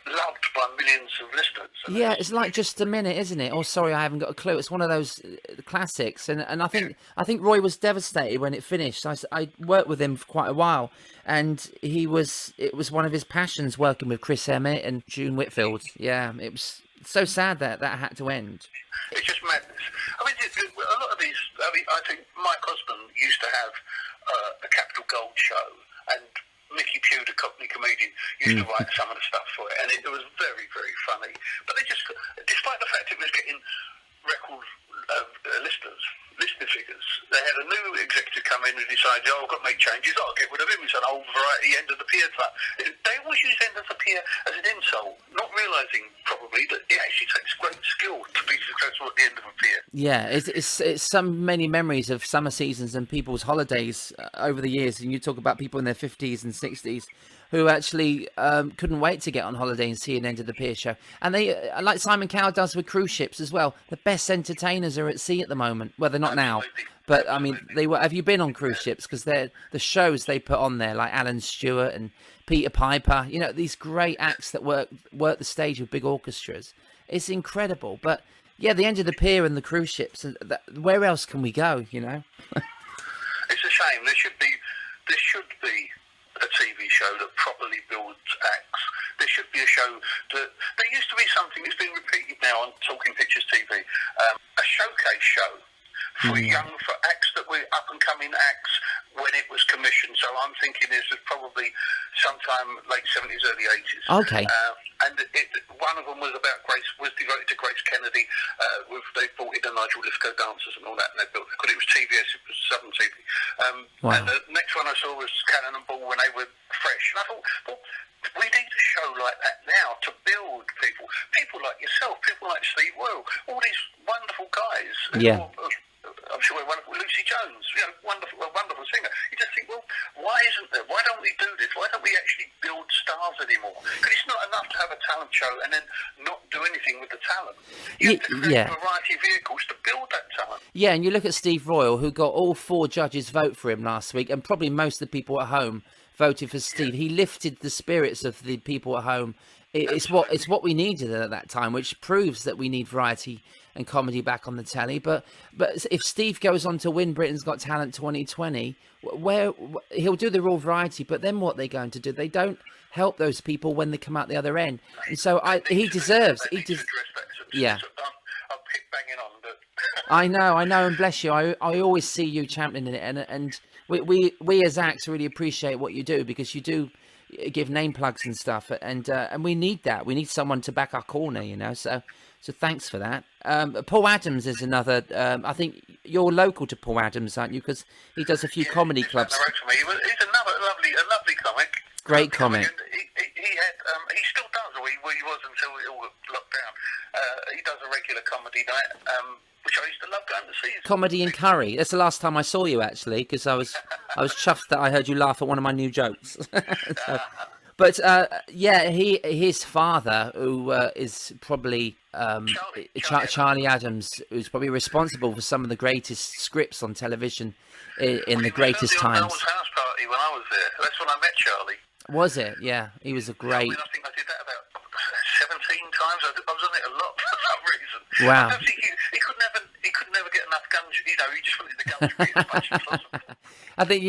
loved by millions of listeners. Yeah, it's like Just a Minute, isn't it? Oh, sorry, I haven't got a clue. It's one of those classics, and I think Roy was devastated when it finished. I worked with him for quite a while, and it was one of his passions working with Chris Emmett and June Whitfield. Yeah, it was so sad that had to end. It's just madness. I mean, a lot of these. I think Mike Osborne used to have a Capital Gold show, and Mickey Pugh, the Cockney comedian, used to write some of the stuff for it, and it was very, very funny. But they just, despite the fact it was getting record listener figures, they had a new executive come in and decided, I've got to make changes, I'll get rid of him. He's an old variety end of the pier type. They always always use then disappear as an insult, not realising probably that it actually takes great skill to be successful at the end of a pier. Yeah, it's some many memories of summer seasons and people's holidays over the years. And you talk about people in their 50s and 60s who actually couldn't wait to get on holiday and see an end of the pier show. And they, like Simon Cowell does with cruise ships as well, the best entertainers are at sea at the moment. Well, they're not now, but I mean, they were. Have you been on cruise ships? Because they're the shows they put on there, like Alan Stewart and Peter Piper. You know, these great acts that work the stage with big orchestras. It's incredible. But yeah, the end of the pier and the cruise ships. Where else can we go? You know. It's a shame. There should be a TV show that properly builds acts. There should be a show that there used to be something that's been repeated now on Talking Pictures TV, a showcase show for acts that were up and coming acts when it was commissioned. So I'm thinking this was probably sometime late 70s, early 80s. Okay. And one of them was devoted to Grace Kennedy. They brought in the Nigel Lithgow dancers and all that, and they built it. It was TBS, it was Southern TV. Wow. And the next one I saw was Cannon and Ball when they were fresh. And I thought, well, we need a show like that now to build people like yourself, people like Steve Royal, all these wonderful guys. Yeah. I'm sure we're wonderful. Lucy Jones, a wonderful singer. You just think, well, why isn't there? Why don't we do this? Why don't we actually build stars anymore? Because it's not enough to have a talent show and then not do anything with the talent. You have to create variety vehicles to build that talent. Yeah, and you look at Steve Royal, who got all 4 judges vote for him last week, and probably most of the people at home voted for Steve. He lifted the spirits of the people at home. It's what we needed at that time, which proves that we need variety and comedy back on the telly. But if Steve goes on to win Britain's Got Talent 2020, where he'll do the raw variety, but then what they're going to do? They don't help those people when they come out the other end. And so he deserves. Yeah. I'll keep banging on, but I know, and bless you. I always see you championing it, and we as acts really appreciate what you do, because you do give name plugs and stuff, and we need that. We need someone to back our corner, you know. So thanks for that. Paul Adams is another. I think you're local to Paul Adams, aren't you? Because he does a few comedy clubs. He's another lovely comic. Great comic. He still does, or he was until it all locked down. He does a regular comedy night, which I used to love going to see. Comedy and Curry. That's the last time I saw you, actually, because I was chuffed that I heard you laugh at one of my new jokes. But his father, who is probably Charlie Adams, who's probably responsible for some of the greatest scripts on television in the greatest times. He was at house party when I was there. That's when I met Charlie. Was it? Yeah, he was a great. I think I did that about 17 times. I was on it a lot for some reason. Wow. He could never get enough guns. You know, he just wanted the guns to be as much as possible. I think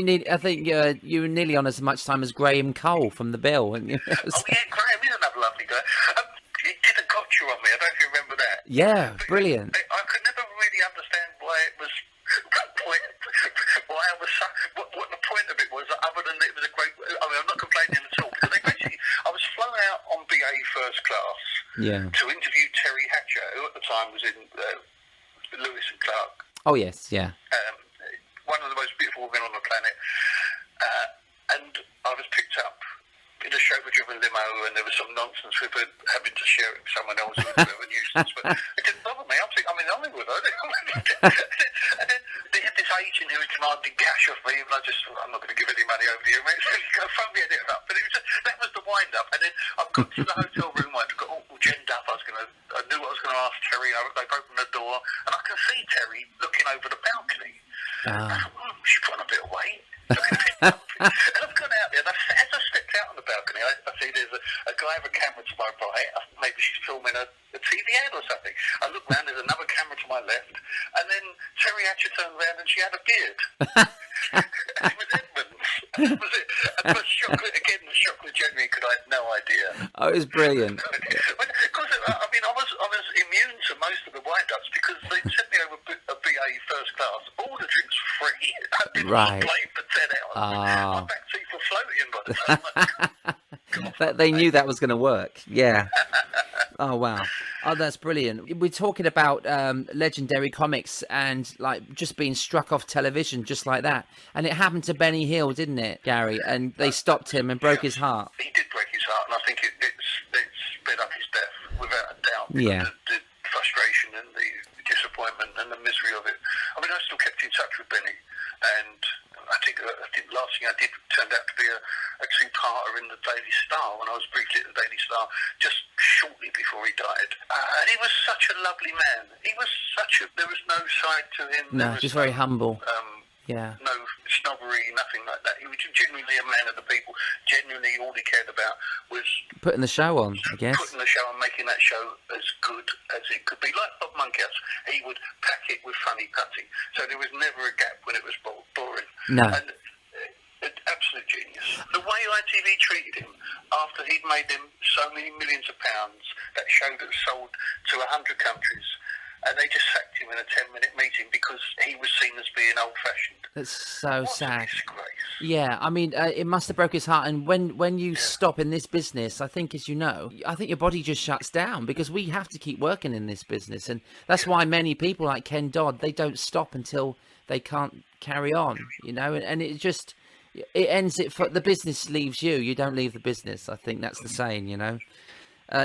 you were nearly on as much time as Graham Cole from The Bill. And, Oh yeah, Graham is another lovely guy. He did a gotcha on me. I don't know if you remember that. Yeah, brilliant. I could never really understand why it was. Why I was what the point of it was, other than it was a great. I mean, I'm not complaining at all, because I was flown out on BA first class to interview Terry Hatcher, who at the time was in Lewis and Clark. Oh yes, yeah. One of the most beautiful women on the planet, and I was picked up in a chauffeur-driven limo, and there was some nonsense with her having to share it with someone else who was a bit of a nuisance, but it didn't bother me. I'm in Hollywood, and then they had this agent who was demanding cash off me, and I'm not going to give any money over to you, mate. So he's going to phone me it up. But that was the wind-up, and then I got to the hotel room, I got all genned up. I knew what I was going to ask Terry. They've opened the door, and I can see Terry looking over the balcony. I thought, she's put on a bit of weight. And I've gone out there, and as I stepped out on the balcony, I see there's a guy with a camera to my right. Maybe she's filming a TV ad or something. I look round, there's another camera to my left, and then Terry Hatcher turned round and she had a beard. And it was Edmonds. And that was it. And the chocolate genuine, because I had no idea. Oh, it was brilliant. Because, I was immune to most of the wind-ups, because they sent me over a BA first class. All the drinks were free. I didn't play for 10 hours. My back teeth were floating by the time They knew that was going to work. Yeah. Oh, wow. Oh, that's brilliant. We're talking about legendary comics and like just being struck off television just like that. And it happened to Benny Hill, didn't it, Gary? And they stopped him and broke his heart. He did break his heart. up. Yeah. The frustration and the disappointment and the misery of it. I mean, I still kept in touch with Benny, and I think the last thing I did turned out to be a two-parter in the Daily Star when I was briefly at the Daily Star just shortly before he died. And he was such a lovely man. There was no side to him. No, just very humble. Yeah. No snobbery, nothing like that. He was genuinely a man of the people. Genuinely, all he cared about was putting the show on, I guess. Putting the show on, making that show as good as it could be. Like Bob Monkhouse, he would pack it with funny putty. So there was never a gap when it was boring. No. And absolute genius. The way ITV treated him after he'd made them so many millions of pounds, that show that sold to 100 countries, and they just sacked him in a 10-minute meeting because he was seen as being old-fashioned. That's so sad. A disgrace. Yeah, I mean, it must have broke his heart. And when you stop in this business, I think, as you know, I think your body just shuts down, because we have to keep working in this business. And that's why many people like Ken Dodd, they don't stop until they can't carry on, you know, and it just... It ends it for the business leaves you. You don't leave the business. I think that's the saying, you know.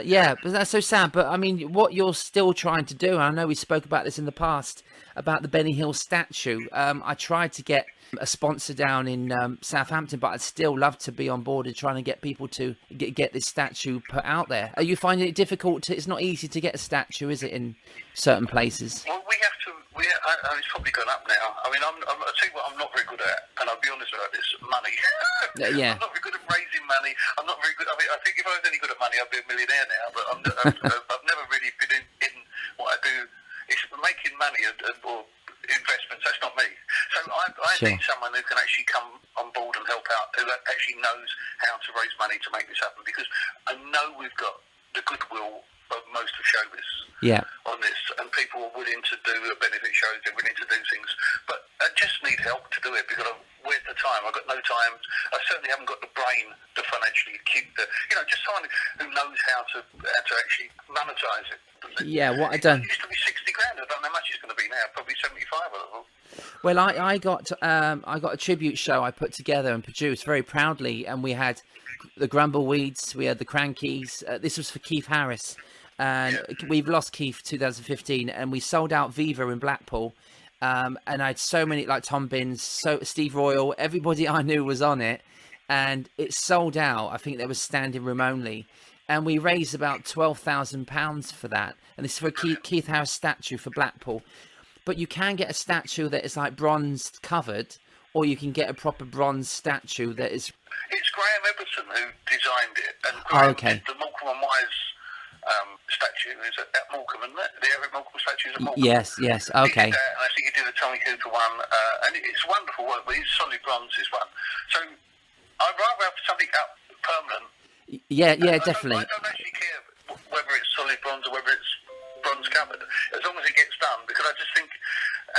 Yeah, but that's so sad. But I mean, what you're still trying to do, and I know we spoke about this in the past, about the Benny Hill statue. I tried to get a sponsor down in Southampton, but I'd still love to be on board and trying to get people to get this statue put out there. Are you finding it difficult? It's not easy to get a statue, is it, in certain places? Well, we have to. It's probably gone up now. I mean, I'll tell you what I'm not very good at, and I'll be honest about this, money. Yeah. I'm not very good at raising money. I'm not very good. I mean, I think if I was any good at money, I'd be a millionaire now, but I've never really been in what I do. It's making money or investments. That's not me. So I need someone who can actually come on board and help out, who actually knows how to raise money to make this happen, because I know we've got the goodwill of most of showbiz on this, and people are willing to do benefit shows, they're willing to do things, but I just need help to do it, because where's the time? I've got no time. I certainly haven't got the brain to financially keep just someone who knows how to actually monetize it. Yeah, what I done. It used to be 60 grand. I don't know how much it's going to be now. Probably 75 or all. Well, I got a tribute show I put together and produced very proudly, and we had the Grumbleweeds, we had the Crankies. This was for Keith Harris, and we've lost Keith 2015, and we sold out Viva in Blackpool. And I had so many, like Tom Binns, Steve Royal, everybody I knew was on it, and it sold out. I think there was standing room only, and we raised about £12,000 for that. And this is for a Keith Harris statue for Blackpool. But you can get a statue that is like bronze covered, or you can get a proper bronze statue that is... It's Graham Everton who designed it, and Graham did the Morecambe and Wise statue is at Morecambe, isn't it? The Eric Morecambe statue is at Morecambe. Yes, okay. He did that, and I think he did the Tommy Cooper one, and it's wonderful work, but his solid bronze is one. So I'd rather have something up permanent. Yeah, definitely. I don't actually care whether it's solid bronze or whether it's bronze covered, as long as it gets done, because I just think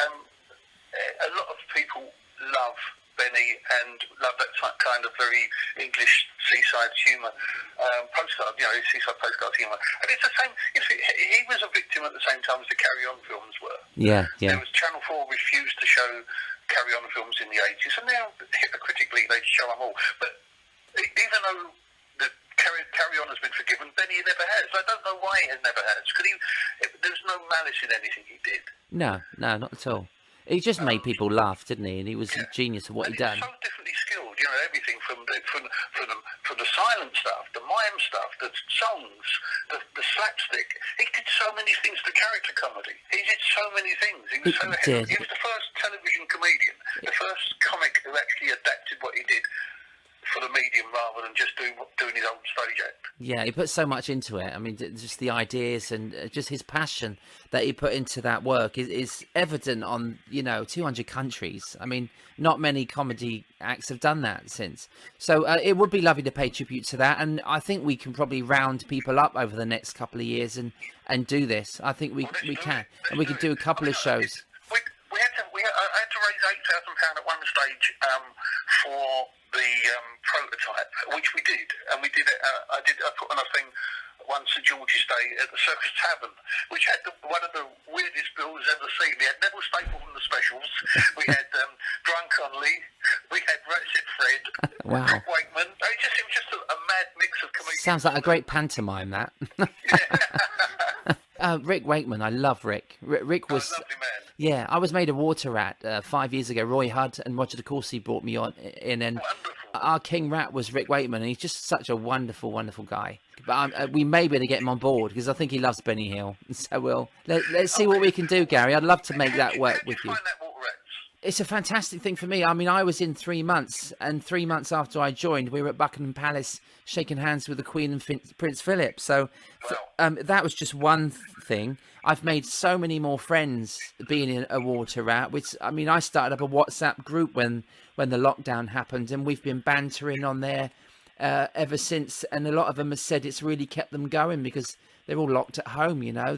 a lot of people love Benny and love that kind of very English seaside humour, postcard, seaside postcard humour. And it's the same, he was a victim at the same time as the Carry On films were. Yeah. There was Channel 4 refused to show Carry On films in the 80s, and now, hypocritically, they show them all. But even though the Carry On has been forgiven, Benny never has. I don't know why he never has, because there's no malice in anything he did. No, not at all. He just made people laugh, didn't he? And he was a genius of what he done. He was so differently skilled, everything from the silent stuff, the mime stuff, the songs, the slapstick. He did so many things. The character comedy. He did so many things. He was the first television comedian, the first comic who actually adapted what he did for the medium rather than just doing his own stage act. Yeah, he put so much into it. I mean, just the ideas and just his passion that he put into that work is evident on, 200 countries. I mean, not many comedy acts have done that since. So it would be lovely to pay tribute to that. And I think we can probably round people up over the next couple of years and do this. I think we can. And we could do a couple of shows. I had to raise £8,000 at one stage for the prototype, which we did, and we did it. I put on a thing one St George's Day at the Circus Tavern, which had one of the weirdest bills ever seen. We had Neville Staple from the Specials, we had Brian Connolly, we had Ratchet Fred, wow. Rob Wakeman. It was just a mad mix of comedians. Sounds like a great pantomime, that. Rick Wakeman, I love Rick. Rick was, a lovely man. yeah, I was made a water rat 5 years ago. Roy Hudd and Roger de Courcy brought me in, and Wonderful. our king rat was Rick Wakeman, and he's just such a wonderful, wonderful guy. But we may be able to get him on board because I think he loves Benny Hill. So let's see what we can do, Gary. I'd love to make that work with you. How did you find that water rats? It's a fantastic thing for me. I mean, I was in 3 months, and 3 months after I joined, we were at Buckingham Palace shaking hands with the Queen and Prince Philip. So that was just one thing. I've made so many more friends being in a water rat, which, I mean, I started up a WhatsApp group when the lockdown happened, and we've been bantering on there ever since. And a lot of them have said it's really kept them going because they're all locked at home, you know.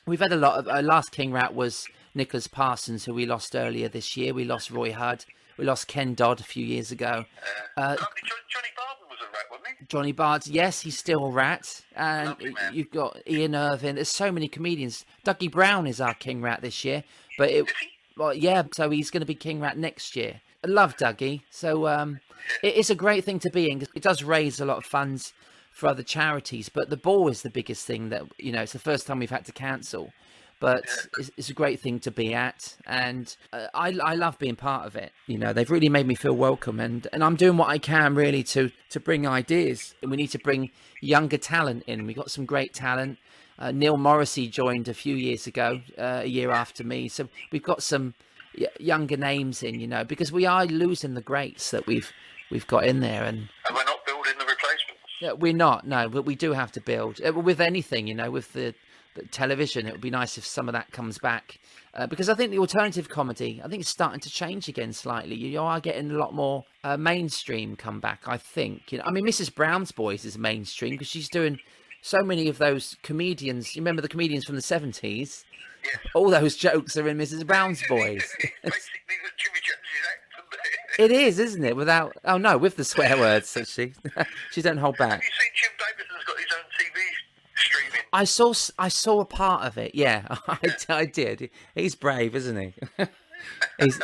We've had a lot of... Our last king rat was Nicholas Parsons, who we lost earlier this year. We lost Roy Hudd. We lost Ken Dodd a few years ago. Johnny Barden was a rat, wasn't he? Johnny Bards, yes, he's still a rat. And you've got Ian Irvin. There's so many comedians. Dougie Brown is our king rat this year. But well, yeah, so he's going to be king rat next year. I love Dougie. So it's a great thing to be in. It does raise a lot of funds for other charities. But the ball is the biggest thing that, you know, it's the first time we've had to cancel. But it's a great thing to be at, and I love being part of it. You know, they've really made me feel welcome, and I'm doing what I can really to bring ideas. And we need to bring younger talent in. We've got some great talent. Neil Morrissey joined a few years ago, a year after me. So we've got some younger names in, you know, because we are losing the greats that we've got in there. And we're not building the replacements. Yeah, we're not, no, but we do have to build. With anything, you know, with the television, it would be nice if some of that comes back, because I think the alternative comedy, I think it's starting to change again slightly. You are getting a lot more mainstream comeback, I think. You know, I mean, Mrs. Brown's Boys is mainstream because she's doing so many of those comedians. You remember the comedians from the 70s? Yes. All those jokes are in Mrs. Brown's Boys. Basically, Jimmy Jones's act. It is, isn't it? Without, oh no, with the swear words, so she don't hold back. Have you seen Jim Davison's got his own TV streaming? I saw a part of it. Yeah, I did. He's brave, isn't he?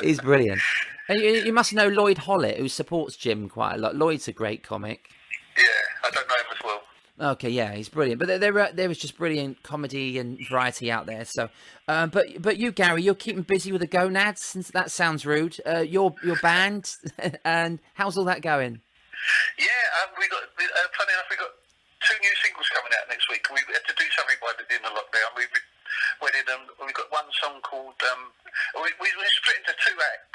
he's brilliant. And you must know Lloyd Hollett, who supports Jim quite a lot. Lloyd's a great comic. Yeah, I don't know him as well. Okay, yeah, he's brilliant. But there was just brilliant comedy and variety out there. So, but you, Gary, you're keeping busy with the Gonads. Since that sounds rude. Your band, and how's all that going? Yeah, we got. Funny enough, we got 2 new singles coming out next week. We had to do something by the end of lockdown. We got one song called. We split into 2 acts.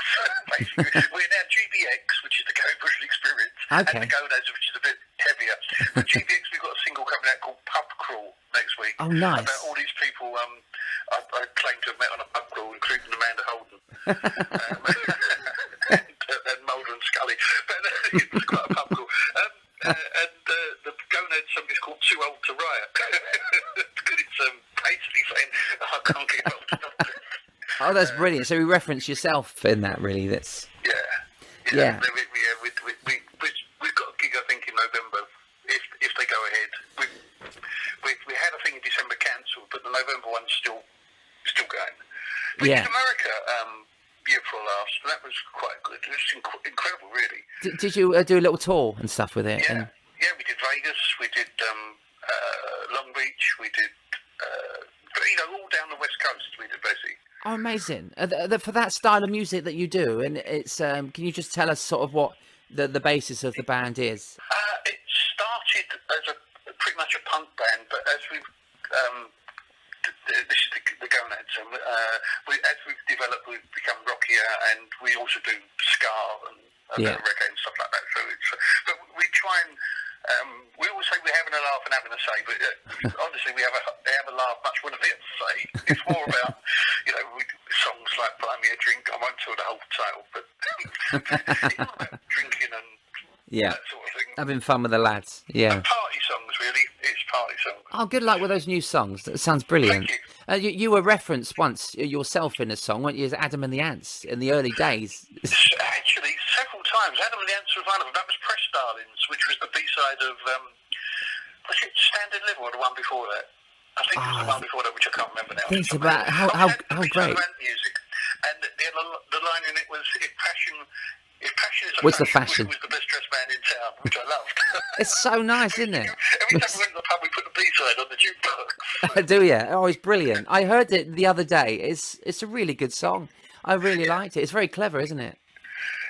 Basically, we're now GBX, which is the Garry Bushell Experience, and the Gonads, which is a bit heavier. For GBX, we've got a single coming out called Pub Crawl next week. Oh, nice! About all these people I claim to have met on a pub crawl, including Amanda Holden and Mulder and Scully. But it was quite a pub crawl. And the Gonads song is called Too Old to Riot. Because it's basically saying, I can't get old enough to... Oh, that's brilliant. So we reference yourself in that, really. That's... Yeah. We've got a gig, I think, in November, if they go ahead. We had a thing in December cancelled, but the November one's still going. We did America year for last, and that was quite good. It was incredible, really. Did you do a little tour and stuff with it? Yeah, we did Vegas, we did Long Beach, we did, all down the West Coast, we did basically. Oh, amazing. For that style of music that you do, and it's, can you just tell us sort of what the basis of the band is? It started as pretty much a punk band, but as we've, this is the Gonads, and as we've developed, we've become rockier, and we also do ska and reggae and stuff like that. So but we try and, we always say we're having a laugh and having a say, but honestly, they have a laugh much more than we have to say. It's more about, songs like Buy Me a Drink. I won't tell the whole tale, but it's all about drinking and that sort of thing. Having fun with the lads. Yeah. And party songs, really. It's party songs. Oh, good luck with those new songs. That sounds brilliant. Thank you. You were referenced once yourself in a song, weren't you, as Adam and the Ants in the early days? Actually, several times. Adam and the Ants was one of them. That was Press Darlings, which was the B-side of, was it Stand and Live or the one before that? I think it was the one before that, which I can't remember now. Think about how great. Music. And the line in it was, if passion His passion is What's the fashion? He was the best dressed man in town, which I loved. It's so nice, isn't it? Every time we went to the pub, we put the B-side on the jukebox. Do you? Oh, it's brilliant. I heard it the other day. It's a really good song. I really liked it. It's very clever, isn't it?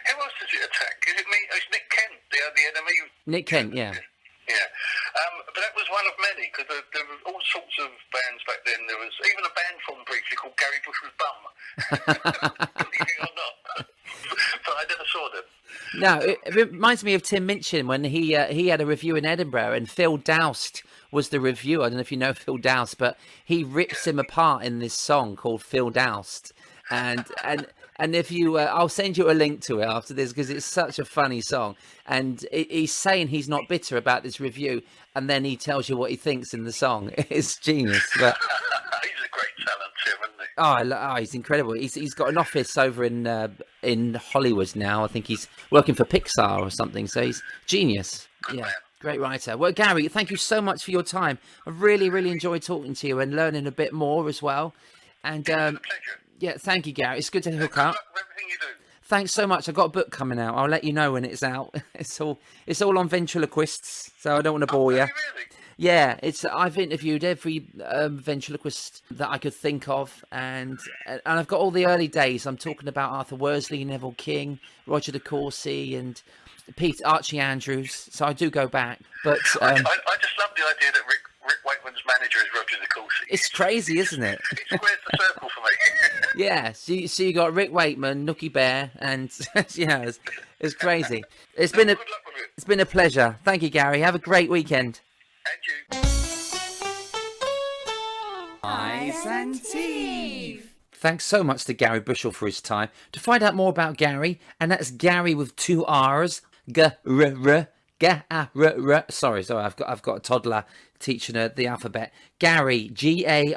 Who else does it attack? Is it me? It's Nick Kent, the enemy. Nick Kent, yeah. Yeah. But that was one of many, because there were all sorts of bands back then. There was even a band formed briefly called Garry Bushell's Bum. Believe it or not. But I never saw them. No, it reminds me of Tim Minchin when he had a review in Edinburgh, and Phil Doust was the reviewer. I don't know if you know Phil Doust, but he rips him apart in this song called Phil Doust. And if you, I'll send you a link to it after this because it's such a funny song. And he's saying he's not bitter about this review, and then he tells you what he thinks in the song. It's genius. But he's a great talent, Tim, isn't he? oh, he's incredible. He's got an office over in Hollywood now. I think he's working for Pixar or something. So he's genius. Good man. Great writer. Well, Garry, thank you so much for your time. I've really, really enjoyed talking to you and learning a bit more as well. And It's a pleasure. yeah, thank you, Garry. It's good to hook up. Good luck with everything you do. Thanks so much. I've got a book coming out. I'll let you know when it's out. It's all on ventriloquists, so I don't want to bore you. Really? Yeah, I've interviewed every ventriloquist that I could think of, and I've got all the early days. I'm talking about Arthur Worsley, Neville King, Roger de Courcy, and Archie Andrews. So I do go back, but I just love the idea that Rick Wakeman's manager is Roger de Courcy. it's crazy, isn't it? It squares the circle for me. Yeah, so you got Rick Wakeman, Nookie Bear, and yeah, it's crazy. It's been Good luck with it. it's been a pleasure. Thank you, Garry. Have a great weekend. And you. Eyes and Teeth. Thanks so much to Garry Bushell for his time. To find out more about Garry, and that's Garry with 2 R's, Sorry, I've got a toddler teaching her the alphabet. Garry, Garry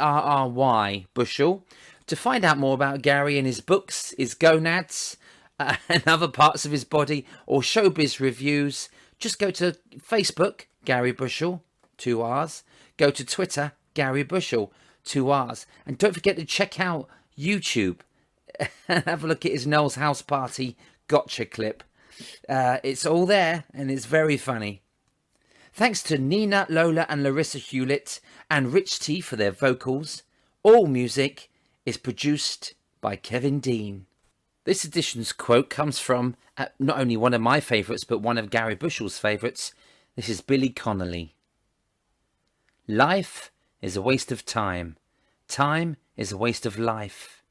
Bushell. To find out more about Garry and his books, his Gonads, and other parts of his body, or showbiz reviews, just go to Facebook, Garry Bushell, 2 R's. Go to Twitter, Garry Bushell, 2 R's. And don't forget to check out YouTube and have a look at his Noel's House Party gotcha clip. It's all there, and it's very funny. Thanks to Nina, Lola and Larissa Hewlett and Rich T for their vocals. All music is produced by Kevin Dean. This edition's quote comes from not only one of my favourites, but one of Garry Bushell's favourites. This is Billy Connolly. Life is a waste of time. Time is a waste of life.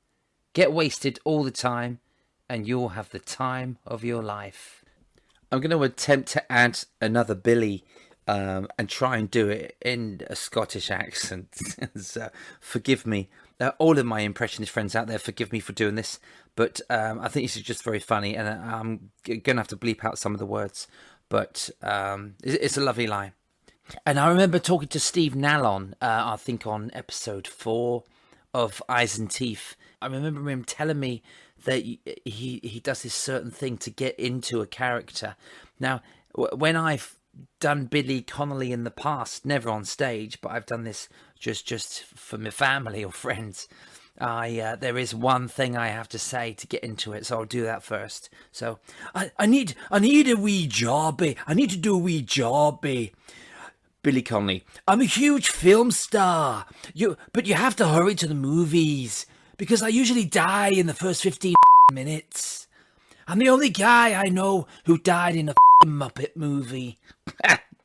Get wasted all the time, and you'll have the time of your life. I'm going to attempt to add another Billy and try and do it in a Scottish accent. So forgive me. All of my impressionist friends out there, forgive me for doing this. But I think this is just very funny, and I'm going to have to bleep out some of the words. But it's a lovely line. And I remember talking to Steve Nallon, I think on episode 4 of Eyes and Teeth. I remember him telling me that he does this certain thing to get into a character. Now, when I've done Billy Connolly in the past, never on stage, but I've done this just for my family or friends, there is one thing I have to say to get into it, so I'll do that first. So, I need a wee jobby. I need to do a wee jobby. Billy Connolly, I'm a huge film star, but you have to hurry to the movies, because I usually die in the first 15 minutes. I'm the only guy I know who died in a Muppet movie.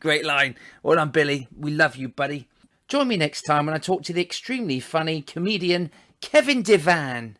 Great line. Well done, Billy. We love you, buddy. Join me next time when I talk to the extremely funny comedian Kevin Devan.